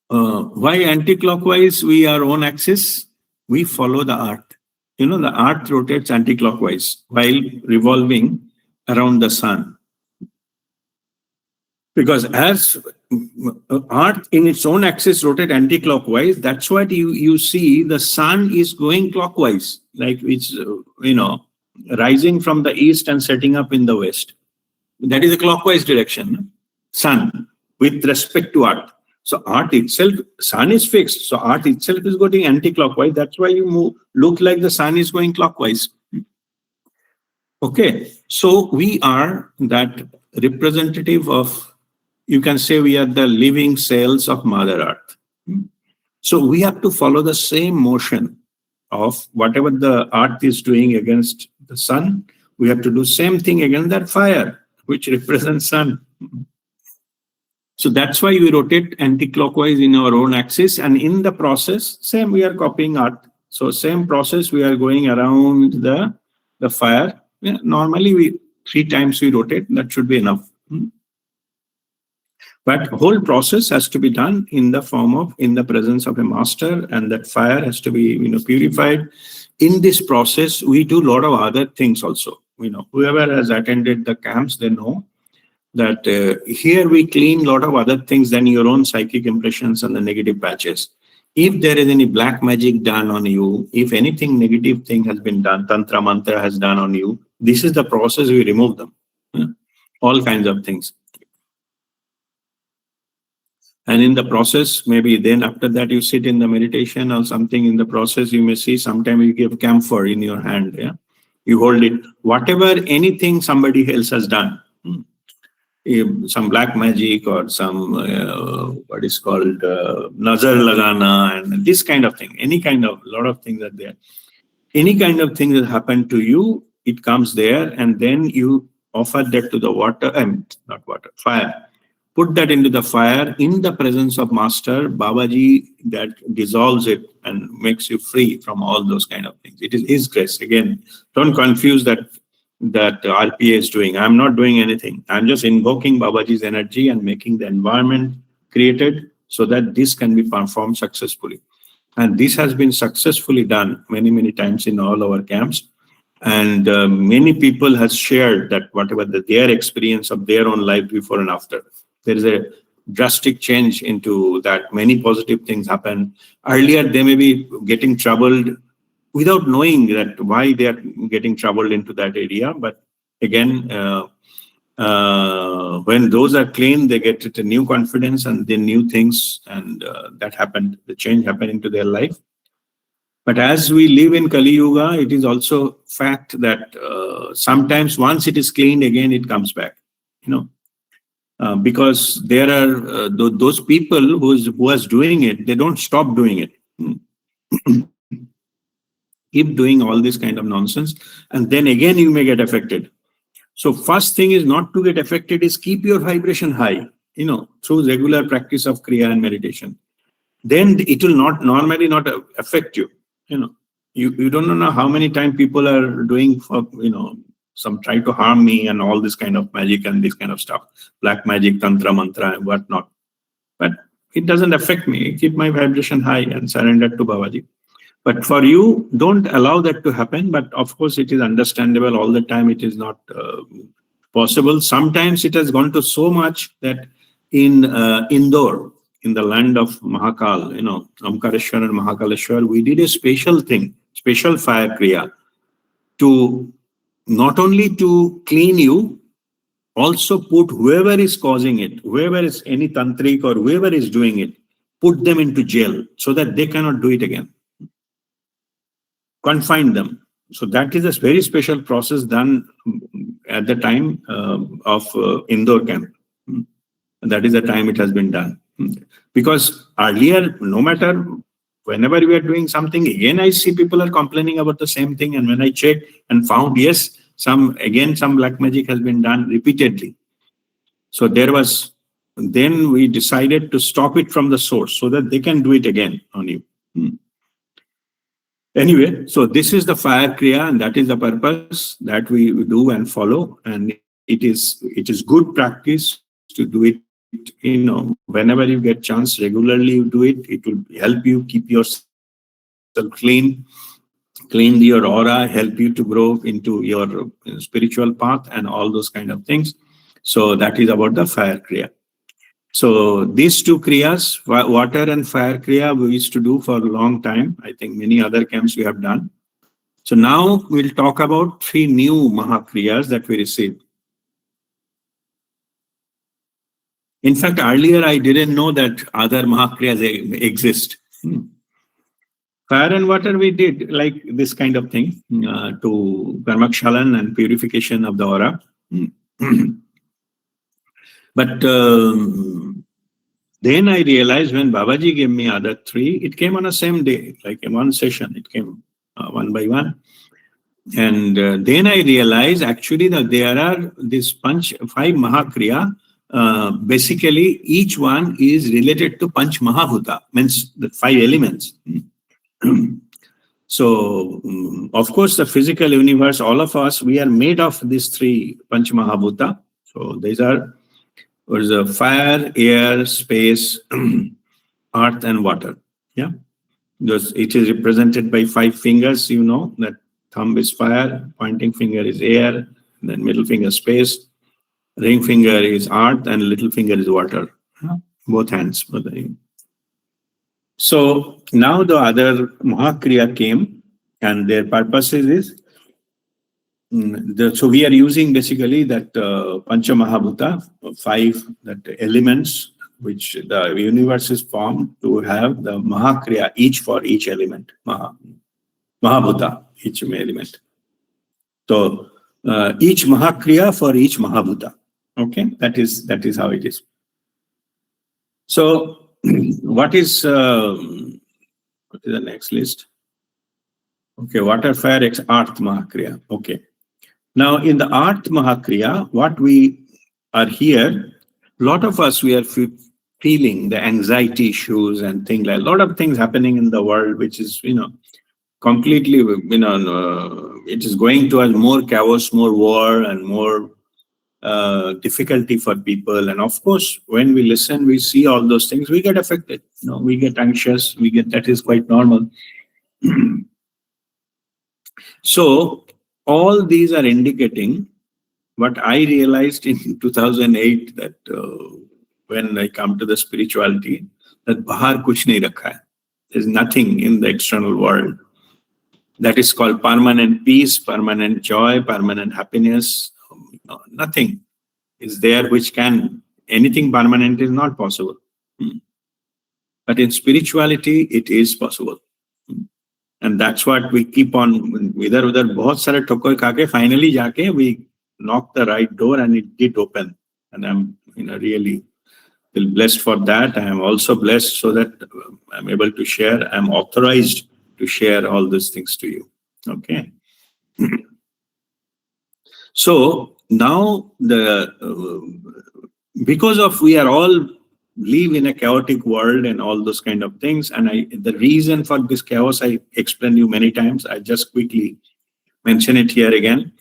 Why anti-clockwise? We are own axis. We follow the earth. The earth rotates anti-clockwise while revolving around the sun. Because as earth in its own axis rotate anti-clockwise, that's what you see the sun is going clockwise, like it's, rising from the east and setting up in the west. That is a clockwise direction, sun, with respect to earth. So earth itself, sun is fixed. So earth itself is going anti-clockwise. That's why you look like the sun is going clockwise. Okay. So we are that representative of, you can say we are the living cells of Mother Earth. So we have to follow the same motion of whatever the earth is doing against the sun. We have to do same thing against that fire, which represents sun. So that's why we rotate anti-clockwise in our own axis, and in the process, same we are copying earth. So same process, we are going around the fire. Normally 3 times we rotate, that should be enough. But whole process has to be done in the form of, in the presence of a master, and that fire has to be purified. In this process, we do a lot of other things also. Whoever has attended the camps, they know that here we clean a lot of other things than your own psychic impressions and the negative patches. If there is any black magic done on you, if anything negative thing has been done, tantra mantra has done on you, this is the process, we remove them. All kinds of things. And in the process, maybe then after that you sit in the meditation or something, in the process you may see, sometimes you give camphor in your hand. You hold it, whatever, anything somebody else has done. some black magic or some what is called nazar lagana and this kind of thing. Any kind of lot of things are there. Any kind of thing that happened to you, it comes there, and then you offer that to the water, not water, fire. Put that into the fire in the presence of Master Babaji, that dissolves it and makes you free from all those kind of things. It is His grace. Again, don't confuse that RPA is doing. I'm not doing anything. I'm just invoking Babaji's energy and making the environment created so that this can be performed successfully. And this has been successfully done many, many times in all our camps. And many people have shared that whatever their experience of their own life before and after. There is a drastic change into that. Many positive things happen. Earlier, they may be getting troubled without knowing that why they are getting troubled into that area. But again, when those are clean, they get a new confidence and then new things, and that happened. The change happened into their life. But as we live in Kali Yuga, it is also fact that sometimes once it is cleaned, again it comes back. Because there are those people who was doing it, they don't stop doing it. Keep doing all this kind of nonsense, and then again you may get affected. So first thing is not to get affected is keep your vibration high, through regular practice of Kriya and meditation. Then it will normally not affect you. You don't know how many times people are doing for, some try to harm me and all this kind of magic and this kind of stuff, black magic, tantra, mantra, and whatnot. But it doesn't affect me. I keep my vibration high and surrender to Babaji. But for you, don't allow that to happen. But of course, it is understandable. All the time, it is not possible. Sometimes it has gone to so much that in Indore, in the land of Mahakal, Omkareshwar and Mahakaleshwar, we did a special thing, special fire kriya, to not only to clean you, also put whoever is causing it, whoever is any tantric or whoever is doing it, put them into jail so that they cannot do it again. Confine them. So that is a very special process done at the time of Indore camp. And that is the time it has been done. Because earlier, no matter whenever we are doing something, again I see people are complaining about the same thing. And when I checked and found, yes, some black magic has been done repeatedly. So then we decided to stop it from the source so that they can do it again on you. Anyway, so this is the fire kriya, and that is the purpose that we do and follow. And it is good practice to do it. Whenever you get chance, regularly you do it. It will help you keep yourself clean your aura, help you to grow into your spiritual path and all those kind of things. So that is about the fire kriya. So these two kriyas, water and fire kriya, we used to do for a long time. I think many other camps we have done. So now we'll talk about 3 new Maha Kriyas that we received. In fact, earlier I didn't know that other Maha Kriyas exist. Fire and water we did like this kind of thing to karmakshalan and purification of the aura. But then I realized when Babaji gave me other 3, it came on the same day, like in one session, it came one by one. And then I realized actually that there are these 5 Maha Kriya. Basically, each one is related to Panch Mahabhuta, means the 5 elements. So, of course, the physical universe, all of us, we are made of these 3 Panch Mahabhuta. So, these are fire, air, space, earth, and water. Yeah, because it is represented by 5 fingers. That thumb is fire, pointing finger is air, then middle finger space, ring finger is earth, and little finger is water. Both hands. So now the other Maha Kriya came, and their purpose is so we are using basically that Pancha Mahabhuta, 5 that elements which the universe is formed to have the Maha Kriya, each for each element, Mahabhuta, each element. So each Maha Kriya for each Mahabhuta. Okay, that is how it is. So, what is the next list? Okay, water, fire, earth, Maha Kriya. Okay. Now, in the Earth Maha Kriya, what we are here, a lot of us, we are feeling the anxiety issues and things like a lot of things happening in the world, which is, completely, it is going towards more chaos, more war, and more difficulty for people. And of course, when we listen, we see all those things, we get affected. We get anxious. That is quite normal. So all these are indicating what I realized in 2008, that when I come to the spirituality, that bahar kuch nahi rakha hai. There's nothing in the external world that is called permanent peace, permanent joy, permanent happiness. Nothing is there which can, anything permanent is not possible. But in spirituality, it is possible. And that's what we keep on, idhar udhar bahut sare ठोकर खाके, finally जाके we knock the right door and it did open. And I'm really feel blessed for that. I am also blessed so that I'm able to share, I'm authorized to share all these things to you. Okay. So now because of we are all live in a chaotic world and all those kind of things, and the reason for this chaos I explained you many times. I just quickly mention it here again.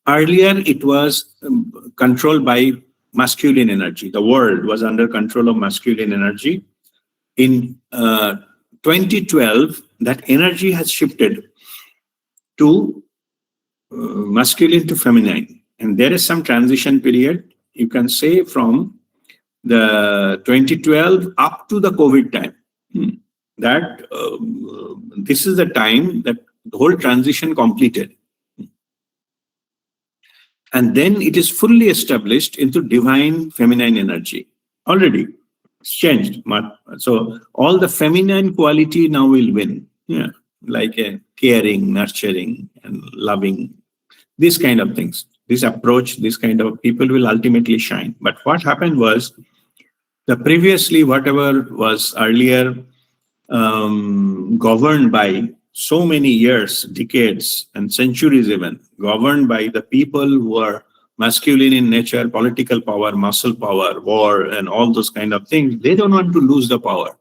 Earlier it was controlled by masculine energy. The world was under control of masculine energy. In 2012, that energy has shifted to masculine to feminine, and there is some transition period, you can say, from the 2012 up to the COVID time. That this is the time that the whole transition completed. And then it is fully established into divine feminine energy. Already it's changed. So all the feminine quality now will win. Yeah, like a caring, nurturing, and loving. These kind of things. This approach, this kind of people will ultimately shine. But what happened was, the previously whatever was earlier governed by so many years, decades, and centuries even, governed by the people who are masculine in nature, political power, muscle power, war, and all those kind of things, they don't want to lose the power.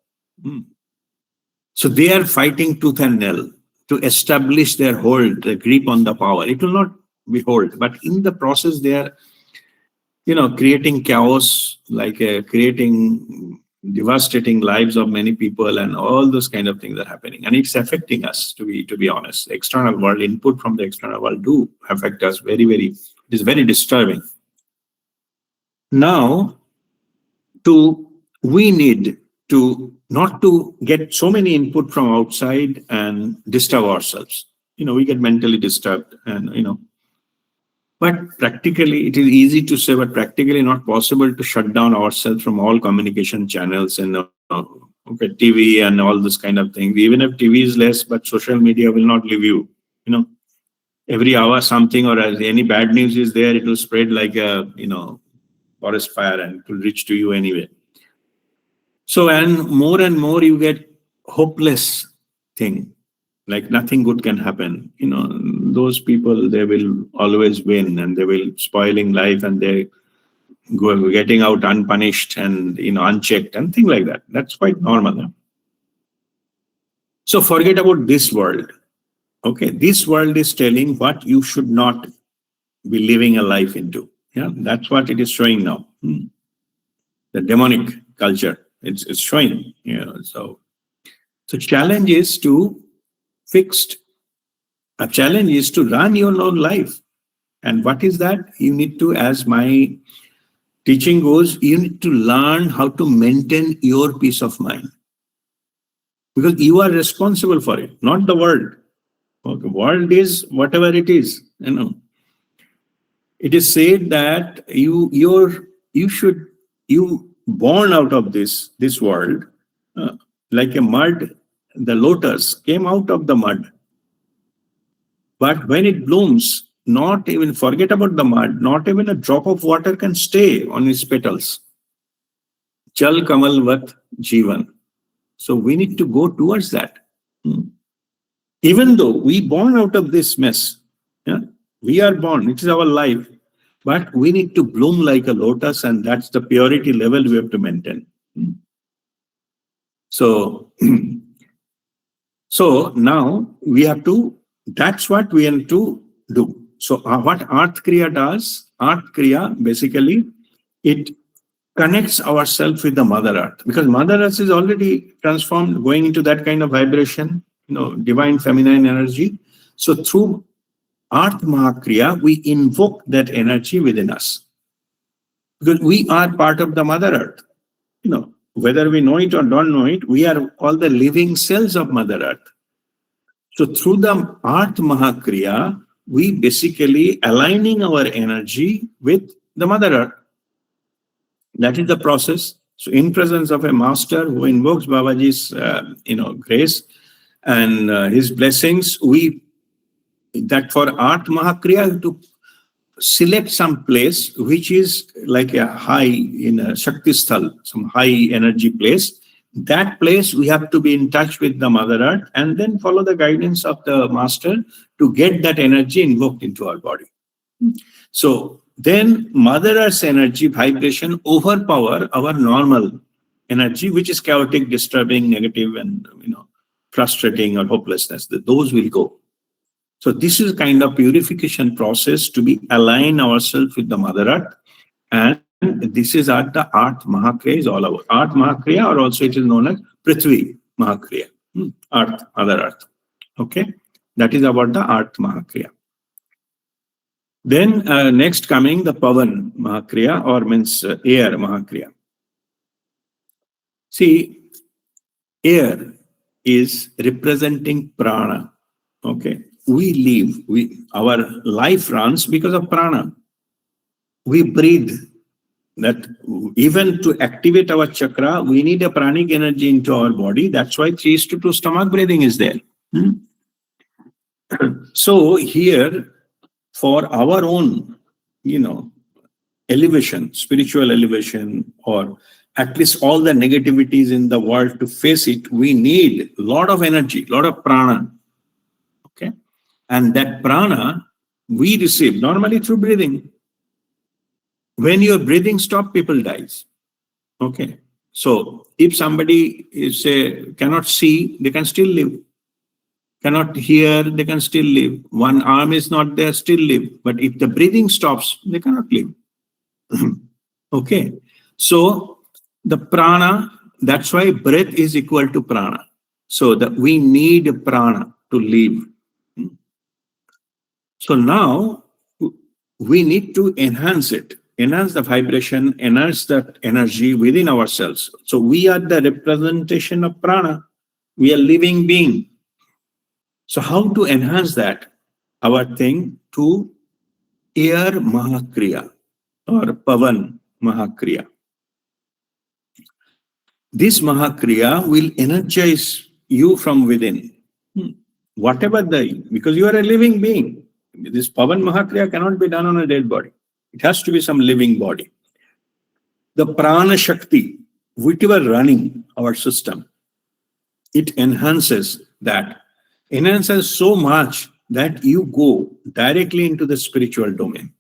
So they are fighting tooth and nail to establish their hold, the grip on the power. It will not be hold, but in the process they are, creating chaos, like creating devastating lives of many people, and all those kind of things are happening, and it's affecting us. To be honest, external world input from the external world do affect us very, very. It is very disturbing. Now, we need to not to get so many input from outside and disturb ourselves. We get mentally disturbed, and but practically, it is easy to say, but practically not possible to shut down ourselves from all communication channels and TV and all this kind of thing. Even if TV is less, but social media will not leave you. Every hour something or any bad news is there, it will spread like a forest fire, and it will reach to you anyway. So, and more you get hopeless thing. Like nothing good can happen. Those people, they will always win, and they will spoiling life, and they go getting out unpunished and unchecked and things like that. That's quite normal. Huh? So forget about this world. Okay, this world is telling what you should not be living a life into. Yeah, that's what it is showing now. The demonic culture, it's showing. So challenge is to a challenge is to run your own life. And what is that? You need to, as my teaching goes, you need to learn how to maintain your peace of mind. Because you are responsible for it, not the world. Okay, world is whatever it is. It is said that you born out of this world, like a mud. The lotus came out of the mud. But when it blooms, not even, forget about the mud, not even a drop of water can stay on its petals. Chal kamal vat jivan. So we need to go towards that. Even though we born out of this mess, yeah, we are born, it is our life, but we need to bloom like a lotus, and that's the purity level we have to maintain. So, so now we have to, that's what we have to do. So what Earth Kriya does, Earth Kriya basically, it connects ourselves with the Mother Earth, because Mother Earth is already transformed, going into that kind of vibration, divine feminine energy. So through Earth Maha Kriya, we invoke that energy within us, because we are part of the Mother Earth. Whether we know it or don't know it, we are all the living cells of Mother Earth. So through the Earth Maha Kriya, we basically aligning our energy with the Mother Earth. That is the process. So in presence of a master who invokes Babaji's, grace and his blessings, that for Earth Maha Kriya to select some place which is like a high in a Shakti Sthal, some high energy place. That place we have to be in touch with the Mother Earth and then follow the guidance of the master to get that energy invoked into our body. So then Mother Earth's energy vibration overpower our normal energy, which is chaotic, disturbing, negative, and frustrating or hopelessness. Those will go. So this is kind of purification process to be align ourselves with the Mother Earth, and this is at the Earth Maha Kriya is all about. Earth Maha Kriya, or also it is known as Prithvi Maha Kriya, Earth, Mother Earth. Okay, that is about the Earth Maha Kriya. Then next coming the Pavan Maha Kriya, or means air Maha Kriya. See, air is representing prana. Okay, we live, our life runs because of prana. We breathe. That even to activate our chakra, we need a pranic energy into our body. That's why 3:2 stomach breathing is there. So here, for our own, elevation, spiritual elevation, or at least all the negativities in the world to face it, we need a lot of energy, a lot of prana. Okay, and that prana we receive normally through breathing. When your breathing stops, people dies. Okay, so if somebody cannot see, they can still live. Cannot hear, they can still live. One arm is not there, still live. But if the breathing stops, they cannot live. Okay, so the prana, that's why breath is equal to prana. So that we need prana to live. So now we need to enhance it, enhance the vibration, enhance that energy within ourselves. So we are the representation of prana. We are living being. So how to enhance that? Our thing to air Maha Kriya or Pavan Maha Kriya. This Maha Kriya will energize you from within. Whatever because you are a living being. This Pavan Maha Kriya cannot be done on a dead body. It has to be some living body. The Prana Shakti, whichever running our system, it enhances that. Enhances so much that you go directly into the spiritual domain.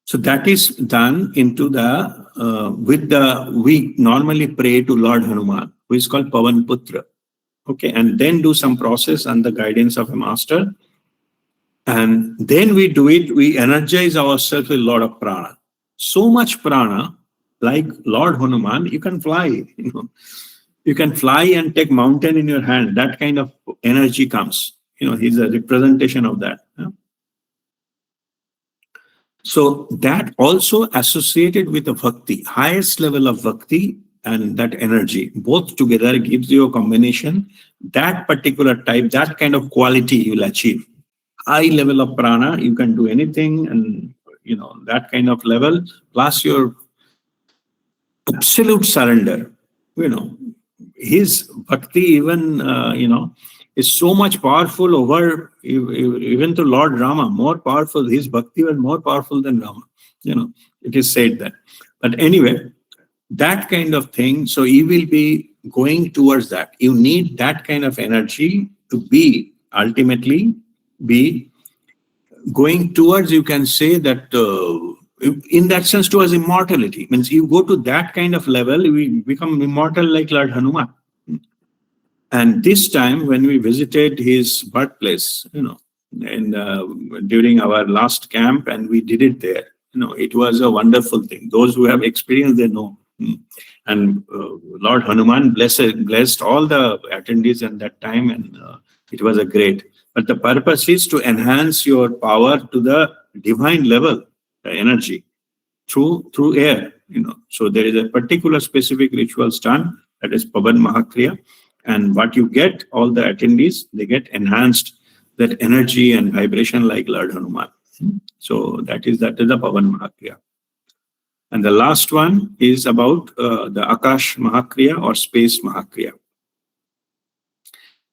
So that is done into we normally pray to Lord Hanuman, who is called Pavan Putra. Okay, and then do some process under the guidance of a master. And then we do it, we energize ourselves with a lot of prana. So much prana, like Lord Hanuman, you can fly, You can fly and take mountain in your hand. That kind of energy comes. He's a representation of that. So that also associated with the bhakti, highest level of bhakti and that energy, both together gives you a combination. That particular type, that kind of quality you will achieve. High level of prana, you can do anything, and that kind of level, plus your absolute surrender. His bhakti even, is so much powerful over even to Lord Rama, more powerful. His bhakti was more powerful than Rama. It is said that. But anyway, that kind of thing. So you will be going towards that. You need that kind of energy to be ultimately be going towards, you can say that in that sense towards immortality. Means you go to that kind of level, we become immortal like Lord Hanuman. And this time when we visited his birthplace, and during our last camp, and we did it there, it was a wonderful thing. Those who have experienced, they know. And Lord Hanuman blessed all the attendees at that time, and it was a great. But the purpose is to enhance your power to the divine level, the energy, through air. So there is a particular specific rituals done, that is Pavan Maha Kriya, and what you get, all the attendees, they get enhanced that energy and vibration like Lord Hanuman. So that is the Pavan Maha Kriya. And the last one is about the Akash Maha Kriya or Space Maha Kriya.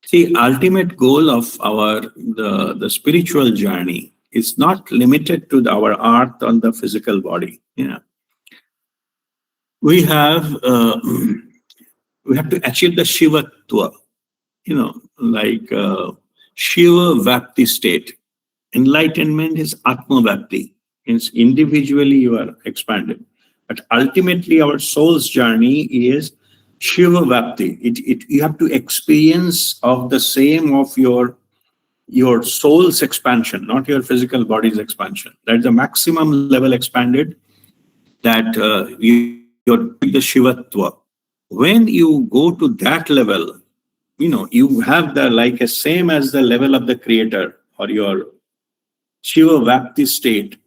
See, ultimate goal of the spiritual journey is not limited to our earth on the physical body. We have to achieve the Shivatva, like Shiva Vapti state. Enlightenment is Atma Vapti. Means individually you are expanded. But ultimately our soul's journey is Shiva Vapti. You have to experience of the same of your soul's expansion, not your physical body's expansion. That's the maximum level expanded, that you're the Shivatva. When you go to that level, you have the like a same as the level of the creator or your Shiva Vapti state.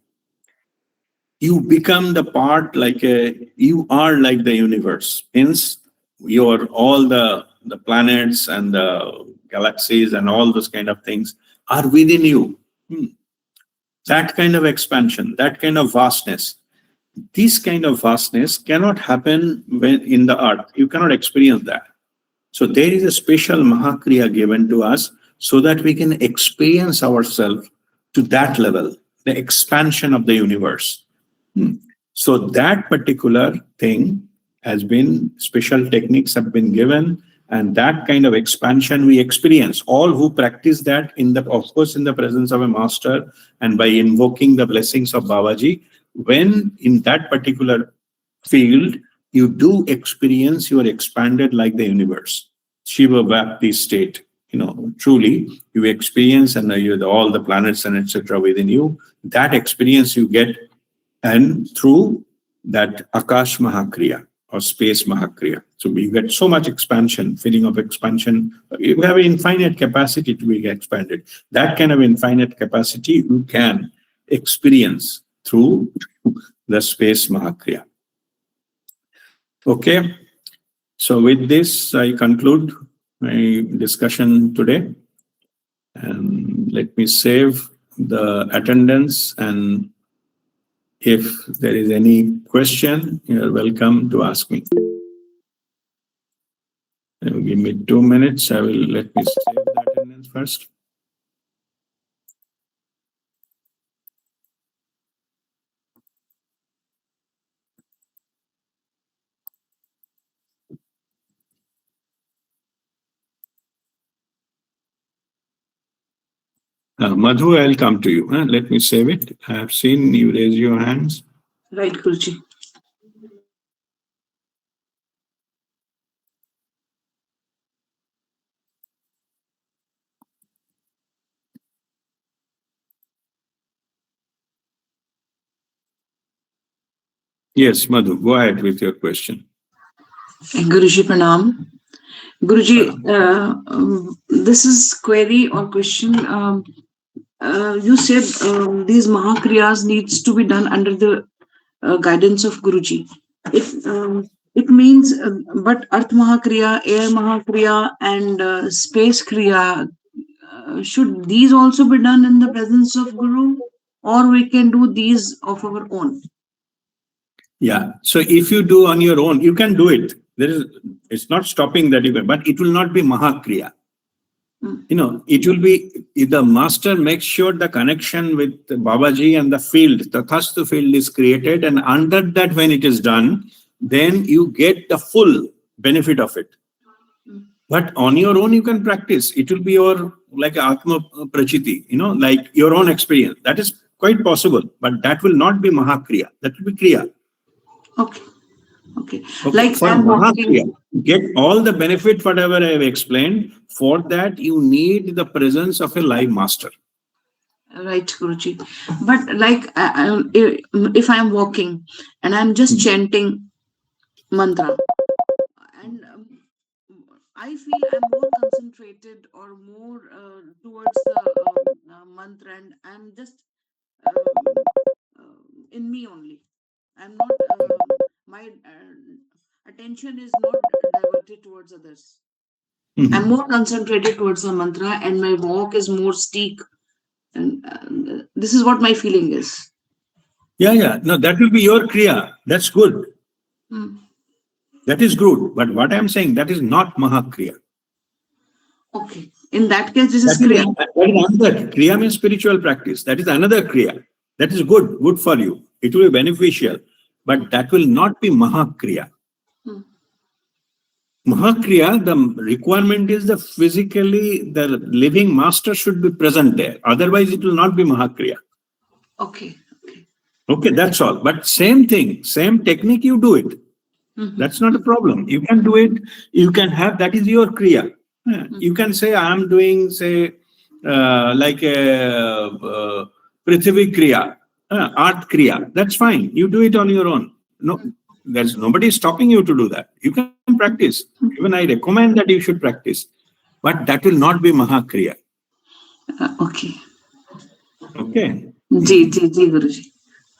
You become the part you are like the universe. Hence, all the planets and the galaxies and all those kind of things are within you. That kind of expansion, that kind of vastness. This kind of vastness cannot happen when in the earth. You cannot experience that. So there is a special Maha Kriya given to us so that we can experience ourselves to that level, the expansion of the universe. So that particular thing has been, special techniques have been given, and that kind of expansion we experience. All who practice that of course in the presence of a master and by invoking the blessings of Babaji, when in that particular field, you do experience you are expanded like the universe. Shiva Vapti state, truly you experience, and all the planets and etc. within you, that experience you get, and through that Akash Maha Kriya or Space Maha Kriya. So we get so much expansion, feeling of expansion. You have an infinite capacity to be expanded. That kind of infinite capacity you can experience through the Space Maha Kriya. Okay. So with this, I conclude my discussion today. And let me save the attendance, and if there is any question, you're welcome to ask me. Give me 2 minutes. Let me save the attendance first. Madhu, I'll come to you. Let me save it. I have seen you raise your hands. Right, Guruji. Yes, Madhu, go ahead with your question. Guruji Pranam. Guruji, this is query or question. You said these Maha Kriyas needs to be done under the guidance of Guruji. It means, but Earth Maha Kriya, Air Maha Kriya, and Space Kriya, should these also be done in the presence of Guru, or we can do these of our own? Yeah. So if you do on your own, you can do it. It's not stopping that even, but it will not be Maha Kriya. It will be, the master makes sure the connection with Babaji and the field, the Tathastu field is created, and under that, when it is done, then you get the full benefit of it. But on your own, you can practice. It will be your, like Atma Prachiti, like your own experience. That is quite possible, but that will not be Maha Kriya. That will be Kriya. Okay. Like for Maha Kriya, get all the benefit, whatever I have explained. For that, you need the presence of a live master. Right, Guruji. But like, if I'm walking and I'm just chanting mantra, and I feel I'm more concentrated or more towards the mantra, and I'm just in me only. I'm not, my attention is not diverted towards others. I'm more concentrated towards the mantra, and my walk is more steep. And this is what my feeling is. Yeah. No, that will be your Kriya. That's good. That is good. But what I'm saying, that is not Maha Kriya. Okay. In that case, this is Kriya. That is another. Kriya means spiritual practice. That is another Kriya. That is good for you. It will be beneficial. But that will not be Maha Kriya. Maha Kriya, the requirement is the living master should be present there. Otherwise, it will not be Maha Kriya. Okay, that's all. But same thing, same technique, you do it. That's not a problem. You can do it. You can have, that is your Kriya. You can say, I am doing, say, like a Prithvi Kriya, Art Kriya. That's fine. You do it on your own. No, there's nobody stopping you to do that. You can practice. Even I recommend that you should practice. But that will not be Maha Kriya. Okay. Ji, Guruji.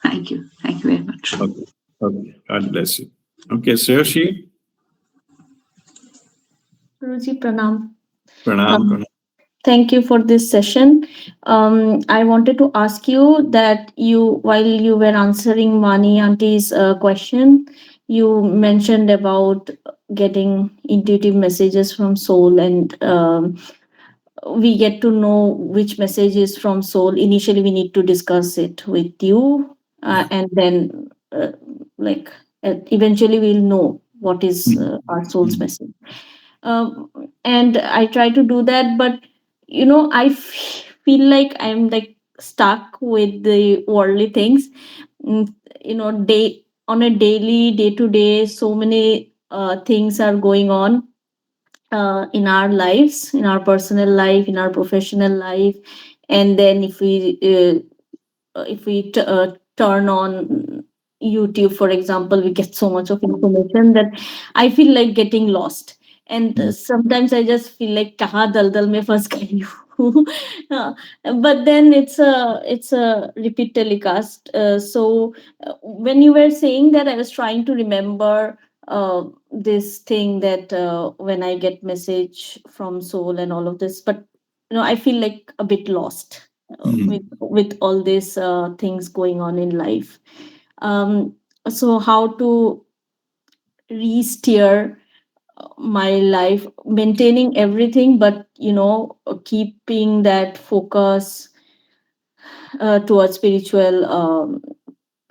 Thank you. Thank you very much. Okay. God bless you. Okay, Rishi. Guruji, pranam. Pranam. Thank you for this session. I wanted to ask you that while you were answering Mani Auntie's question, you mentioned about getting intuitive messages from soul, and we get to know which message is from soul. Initially, we need to discuss it with you, and then eventually we'll know what is our soul's message. And I try to do that, but I feel like I'm like stuck with the worldly things. On a day to day, so many things are going on in our lives, in our personal life, in our professional life. And then if we turn on YouTube, for example, we get so much of information that I feel like getting lost. And sometimes I just feel like kaha daldal mein fas gayi hu. But then it's a repeat telecast. So when you were saying that, I was trying to remember this thing that when I get message from soul and all of this, but I feel like a bit lost with all these things going on in life. So how to re-steer my life, maintaining everything, but keeping that focus towards spiritual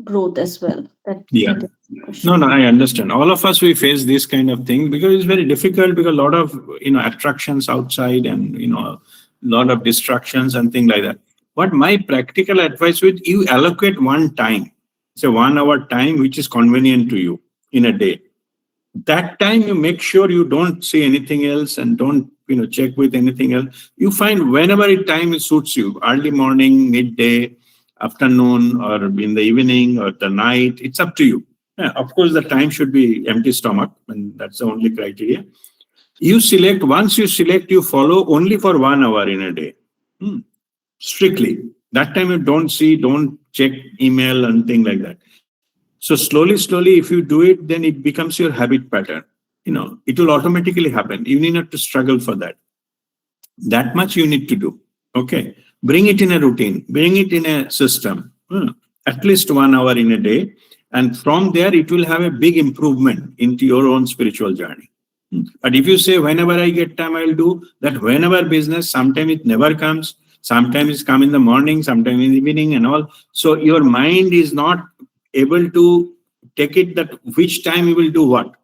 growth as well. That is the question. No, I understand. All of us, we face this kind of thing because it's very difficult, because a lot of attractions outside, and a lot of distractions and things like that. What my practical advice would, you allocate one time, say 1 hour time, which is convenient to you in a day. That time you make sure you don't see anything else and don't check with anything else. You find whenever time suits you, early morning, midday, afternoon, or in the evening or the night. It's up to you. Of course, the time should be empty stomach, and that's the only criteria. Once you select, you follow only for 1 hour in a day. Strictly. That time you don't check email and things like that. So slowly, if you do it, then it becomes your habit pattern. It will automatically happen. You need not to struggle for that. That much you need to do. Okay. Bring it in a routine. Bring it in a system. At least 1 hour in a day. And from there, it will have a big improvement into your own spiritual journey. But if you say, whenever I get time, I'll do that. Whenever business, sometimes it never comes. Sometimes it's come in the morning, sometimes in the evening and all. So your mind is not able to take it that which time you will do what.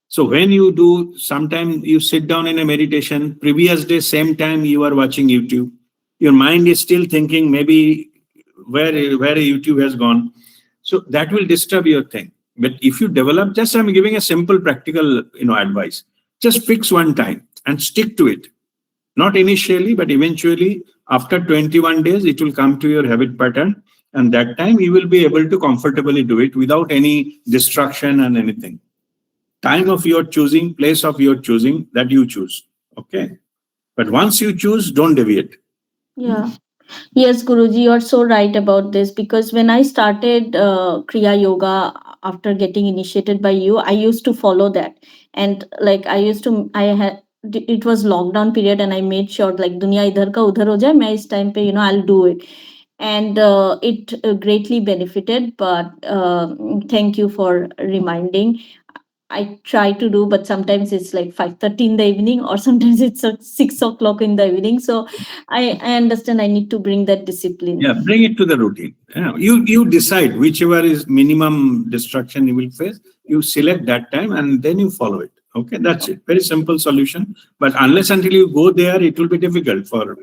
So when you do, sometimes you sit down in a meditation, previous day, same time you are watching YouTube. Your mind is still thinking maybe where YouTube has gone. So that will disturb your thing. But if you develop, just I'm giving a simple practical advice. Just fix one time and stick to it. Not initially, but eventually after 21 days, it will come to your habit pattern. And that time you will be able to comfortably do it without any distraction and anything. Time of your choosing, place of your choosing, that you choose. Okay. But once you choose, don't deviate. Yeah. Yes, Guruji, you're so right about this, because when I started Kriya Yoga after getting initiated by you, I used to follow that. And like I had, it was lockdown period, and I made sure like dunya idhar ka udhar ho jaye, main is time pe, I'll do it. And it greatly benefited. But thank you for reminding. I try to do, but sometimes it's like 5:30 in the evening, or sometimes it's 6 o'clock in the evening. So I understand I need to bring that discipline. Yeah, bring it to the routine. Yeah, you decide whichever is minimum distraction you will face. You select that time and then you follow it. Okay, that's it. Very simple solution. But unless until you go there, it will be difficult for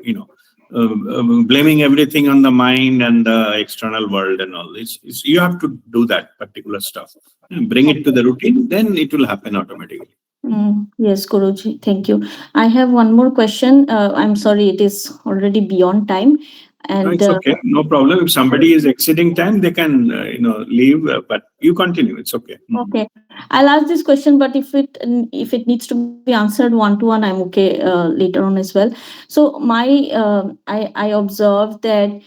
blaming everything on the mind and the external world and all this. You have to do that particular stuff. Bring it to the routine, then it will happen automatically. Yes, Guruji, thank you. I have one more question. I'm sorry, it is already beyond time. No, And it's okay. No problem. If somebody is exceeding time, they can, leave. But you continue. It's okay. okay, I'll ask this question, but if it needs to be answered one to one, I'm okay later on as well. So I observed that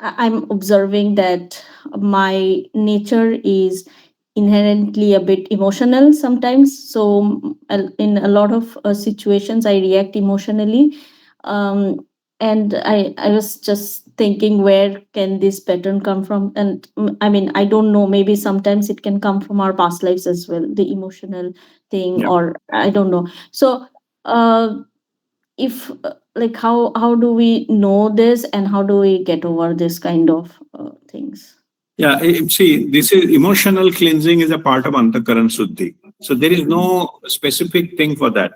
I'm observing that my nature is inherently a bit emotional sometimes. So in a lot of situations, I react emotionally. Um, and I was just thinking, where can this pattern come from? And I mean, I don't know, maybe sometimes it can come from our past lives as well, the emotional thing, Yeah. or I don't know. So, uh, if like how do we know this, and how do we get over this kind of things? Yeah. See, this is emotional cleansing is a part of Antakaran Suddhi. So there is no specific thing for that.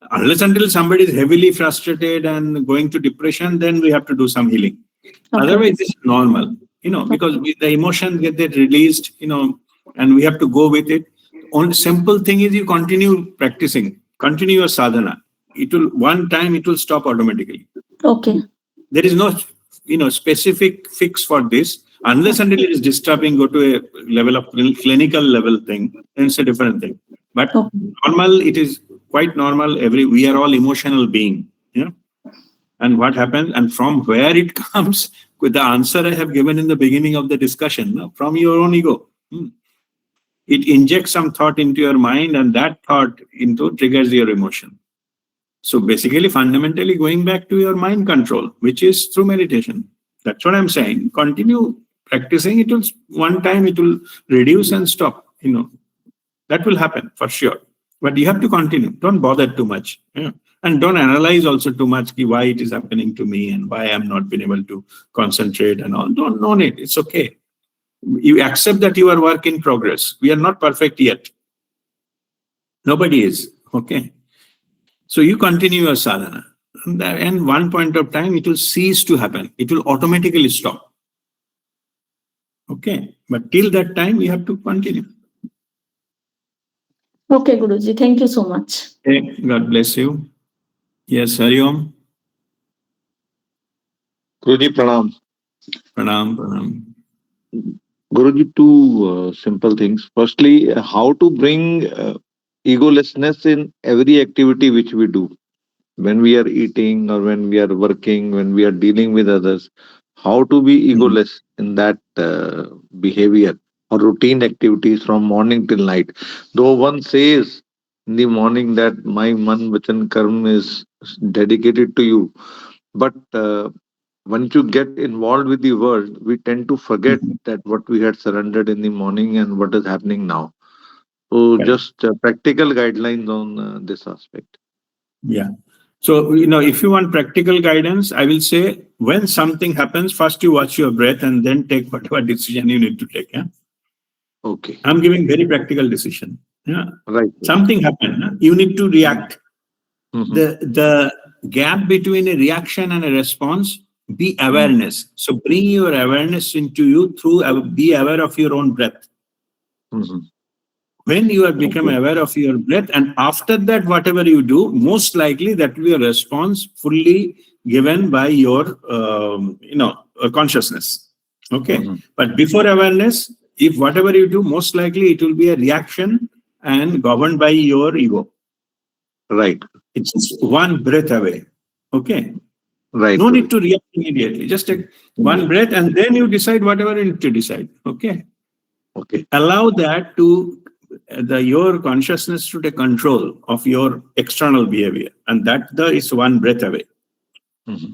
Unless until somebody is heavily frustrated and going to depression, then we have to do some healing. Okay. Otherwise, this is normal, because the emotions get released, and we have to go with it. Only simple thing is you continue practicing, continue your sadhana. One time it will stop automatically. Okay. There is no, specific fix for this. Unless until it is disturbing, go to a level of clinical level thing, then it's a different thing. But Okay. normal, it is quite normal. We are all emotional being, and what happens and from where it comes, with the answer I have given in the beginning of the discussion, from your own ego. It injects some thought into your mind, and that thought into triggers your emotion. So basically, fundamentally going back to your mind control, which is through meditation. That's what I'm saying. Continue practicing. It will one time it will reduce and stop. That will happen for sure. But you have to continue. Don't bother too much. And don't analyze also too much why it is happening to me and why I'm not been able to concentrate and all. Don't know it. It's okay. You accept that you are work in progress. We are not perfect yet. Nobody is. Okay. So you continue your sadhana. And one point of time, it will cease to happen. It will automatically stop. Okay. But till that time, we have to continue. Okay, Guruji. Thank you so much. Okay. God bless you. Yes, Hari Om. Guruji, pranam. Pranam, pranam. Guruji, two simple things. Firstly, how to bring egolessness in every activity which we do. When we are eating or when we are working, when we are dealing with others, how to be egoless in that behavior or routine activities from morning till night. Though one says in the morning that my man, vachan, karma is dedicated to you, but once you get involved with the world, we tend to forget that what we had surrendered in the morning and what is happening now. So Correct. just practical guidelines on this aspect. Yeah. So, if you want practical guidance, I will say when something happens, first you watch your breath and then take whatever decision you need to take. Yeah. Okay. I'm giving very practical decision. Yeah. Right. Something happened. Huh? You need to react. Mhm. The gap between a reaction and a response, be awareness. So bring your awareness into you through be aware of your own breath. Mhm. When you have become Okay. aware of your breath, and after that, whatever you do, most likely that will be a response fully given by your, consciousness. Okay. Mhm. But before awareness, if whatever you do, most likely it will be a reaction and governed by your ego. Right. It's just one breath away. Okay. Right. No need to react immediately. Just take one breath and then you decide whatever you need to decide. Okay. Okay. Allow that to your consciousness to take control of your external behavior, and that is one breath away. Mhm.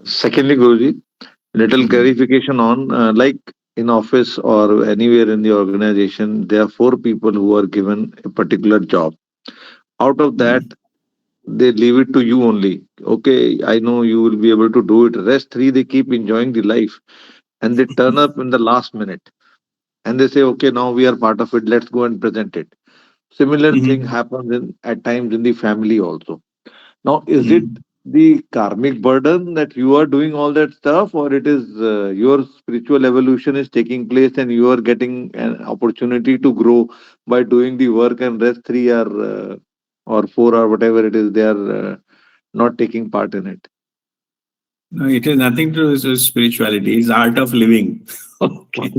Secondly, Guruji, little Mhm. clarification on like in office or anywhere in the organization, there are four people who are given a particular job. Out of that, they leave it to you only. Okay, I know you will be able to do it. Rest three, they keep enjoying the life and they turn up in the last minute and they say, okay, now we are part of it. Let's go and present it. Similar thing Mhm. happens at times in the family also. Now, is it Mhm. the karmic burden that you are doing all that stuff, or it is your spiritual evolution is taking place and you are getting an opportunity to grow by doing the work, and rest three are or four or whatever it is, they are not taking part in it? No, it has nothing to do with spirituality. It's art of living. Okay.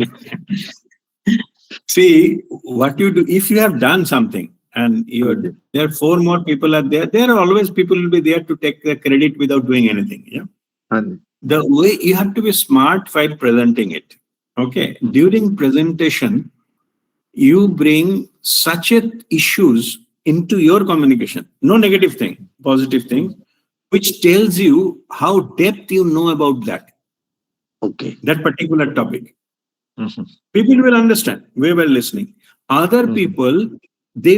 See, what you do, if you have done something and Okay. there are four more people are there are always people will be there to take the credit without doing anything. Yeah. And The way you have to be smart while presenting it. Okay. During presentation, you bring such a issues into your communication. No negative thing, positive thing, which tells you how depth you know about okay. that particular topic. Mhm. People will understand we were listening. Other Mhm. people, they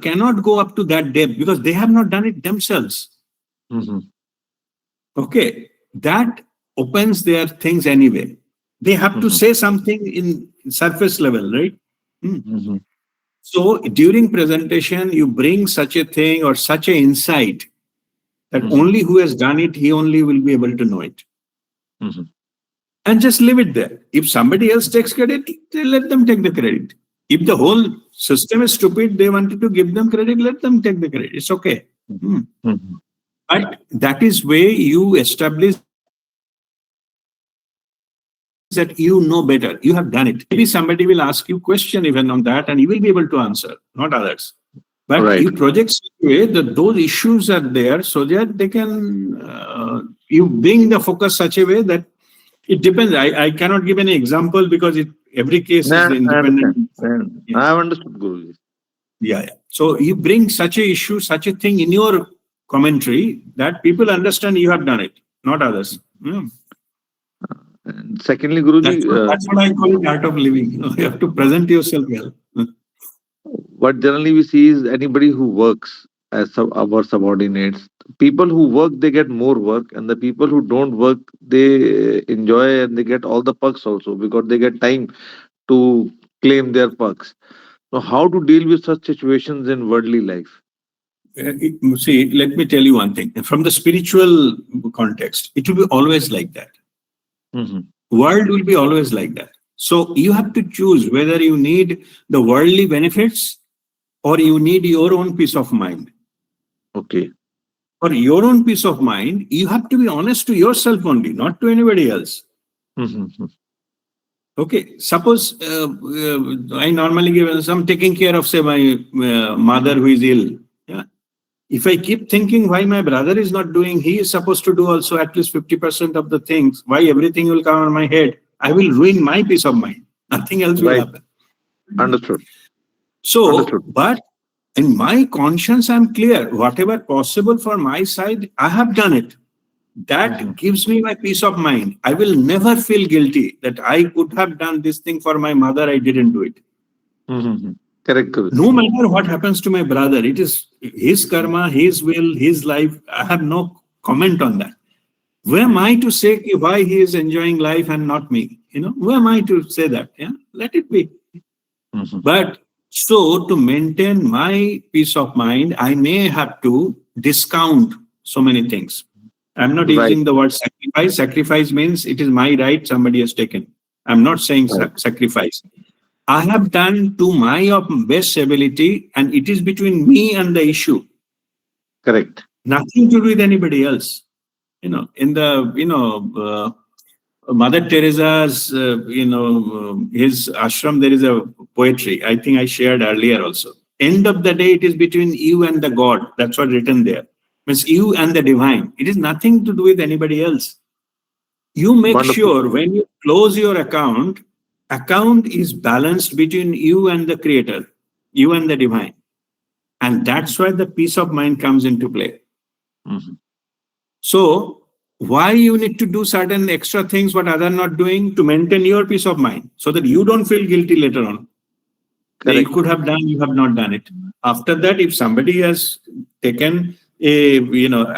cannot go up to that depth because they have not done it themselves. Mhm. Okay, that opens their things anyway. They have to Mhm. say something in surface level, right? Hmm. Mhm. So during presentation, you bring such a thing or such an insight that Mhm. only who has done it, he only will be able to know it. Mhm. And just leave it there. If somebody else takes credit, then let them take the credit. If the whole system is stupid, they wanted to give them credit, let them take the credit. It's okay. Hmm. Mhm. But that is where you establish that you know better. You have done it. Maybe somebody will ask you question even on that, and you will be able to answer, not others. But Right. you project such a way that those issues are there so that they can, you bring the focus such a way that it depends. I cannot give any example because every case is Yeah, I understand. independent. Yeah. I have understood, Guruji. Yeah, yeah. So you bring such a issue, such a thing in your commentary that people understand you have done it, not others. And secondly, Guruji, That's what I call it art of living. You have to present yourself well. what generally we see is anybody who works as our subordinates, people who work, they get more work, and the people who don't work, they enjoy and they get all the perks also because they get time to claim their perks. So, how to deal with such situations in worldly life? See, let me tell you one thing. From the spiritual context, it will be always like that. Mhm. World will be always like that. So you have to choose whether you need the worldly benefits or you need your own peace of mind. Okay. For your own peace of mind, you have to be honest to yourself only, not to anybody else. Mhm. Okay, suppose I normally give some taking care of, say, my mother who is ill. Yeah. If I keep thinking why my brother is not doing, he is supposed to do also at least 50% of the things, why everything will come on my head, I will ruin my peace of mind. Nothing else will Right. happen. Understood. So, Understood. but in my conscience, I'm clear. Whatever possible for my side, I have done it. That Mhm. gives me my peace of mind. I will never feel guilty that I could have done this thing for my mother, I didn't do it. Mm-hmm. Correct, Guruji. No matter what happens to my brother, it is his karma, his will, his life. I have no comment on that. Who am I to say why he is enjoying life and not me? Who am I to say that? Yeah, let it be. Mhm. But so to maintain my peace of mind, I may have to discount so many things. I'm not Right. using the word sacrifice. Sacrifice means it is my right, somebody has taken. I'm not saying Right. sacrifice. I have done to my best ability, and it is between me and the issue. Correct. Nothing to do with anybody else. In the Mother Teresa's, his ashram, there is a poetry. I think I shared earlier also. End of the day, it is between you and the God. That's what written there. Means you and the divine. It is nothing to do with anybody else. You make Wonderful. sure when you close your account is balanced between you and the creator, you and the divine. And that's why the peace of mind comes into play. Mhm. So why you need to do certain extra things what other not doing to maintain your peace of mind so that you don't feel guilty later on. That you Correct. could have done, you have not done it. After that, if somebody has taken a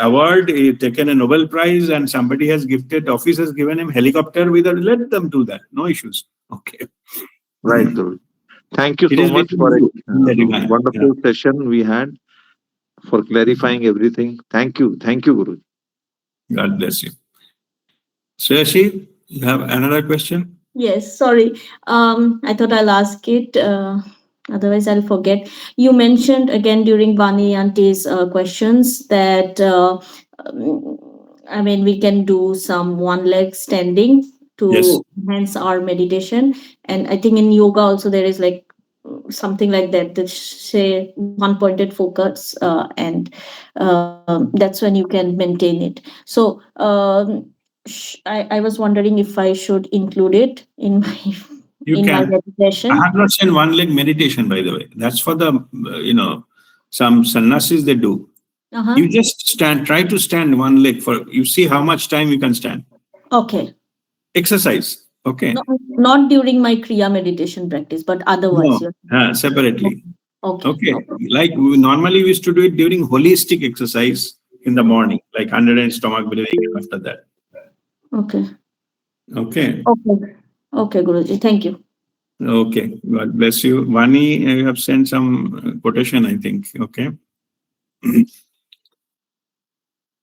award, taken a Nobel Prize, and somebody has gifted, office has given him helicopter with let them do that. No issues. Okay. Right, Guruji. Thank you It so is much between for a you and the divine. Yeah. wonderful session we had for clarifying everything. Thank you. Thank you, Guruji. God bless you. Swashi, you have another question? Yes, sorry. I thought I'll ask it. Otherwise, I'll forget. You mentioned again during Vani Auntie's questions that I mean we can do some one leg standing Yes. to enhance our meditation, and I think in yoga also there is like something like that that say one pointed focus, and that's when you can maintain it. So. I was wondering if I should include it in my You in my can. I meditation. have not seen one leg meditation, by the way. That's for the, some sannyasis they do. Uh-huh. You just stand, try to stand one leg you see how much time you can stand. Okay. Exercise. Okay. Not during my Kriya meditation practice, but otherwise. No, separately. Okay. Okay. Okay. Like normally we used to do it during holistic exercise in the morning, like 100 stomach breathing after that. Okay. Okay. Okay. Okay, Guruji. Thank you. Okay. God bless you. Vani, you have sent some quotation, I think. Okay.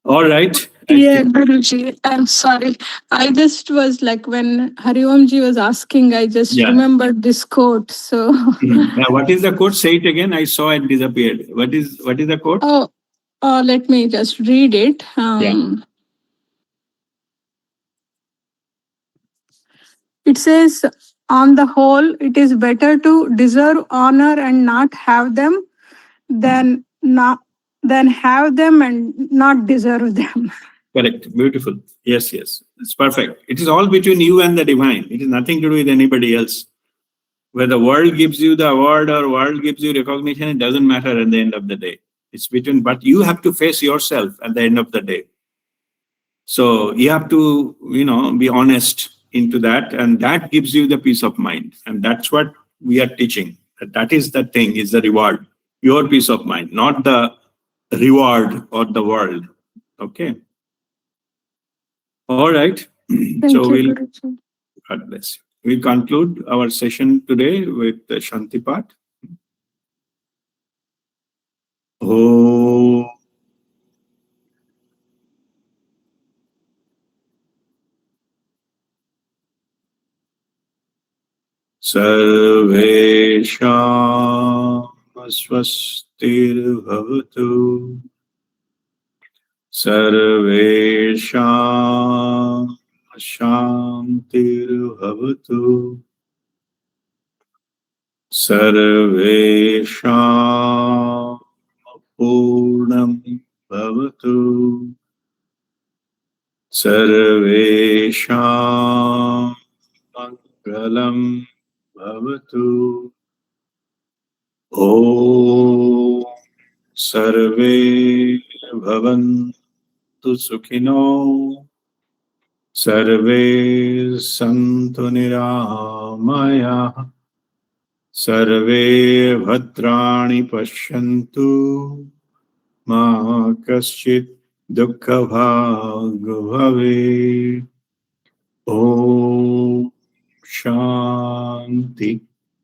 All right. Yeah, Guruji, I'm sorry. I just was like, when Hariomji was asking, I just Yeah. remembered this quote. So, Now, what is the quote? Say it again. I saw it disappeared. What is the quote? oh, let me just read it. Yeah. It says, on the whole, it is better to deserve honor and not have them than not than have them and not deserve them. Correct. Beautiful. Yes, yes. It's perfect. It is all between you and the divine. It is nothing to do with anybody else. Whether the world gives you the award or world gives you recognition, it doesn't matter at the end of the day. It's between, but you have to face yourself at the end of the day. So you have to, be honest into that, and that gives you the peace of mind. And that's what we are teaching. That is the thing, is the reward. Your peace of mind, not the reward or the world. Okay. All right. Thank So you, we'll, Guruji. God bless you. We conclude our session today with the Shantipat. Oh. Sarvesham swastirbhavatu. Sarvesham shantirbhavatu. Sarvesham purnam bhavatu. Sarvesham mangalam bhavatu. Om Sarve Bhavantu Sukhino. Sarve Santu Niramaya. Sarve bhadrani pashyantu ma kaschit dukkha bhag bhave. Om Shanti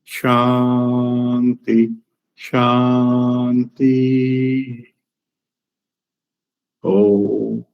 Shanti Shanti. Om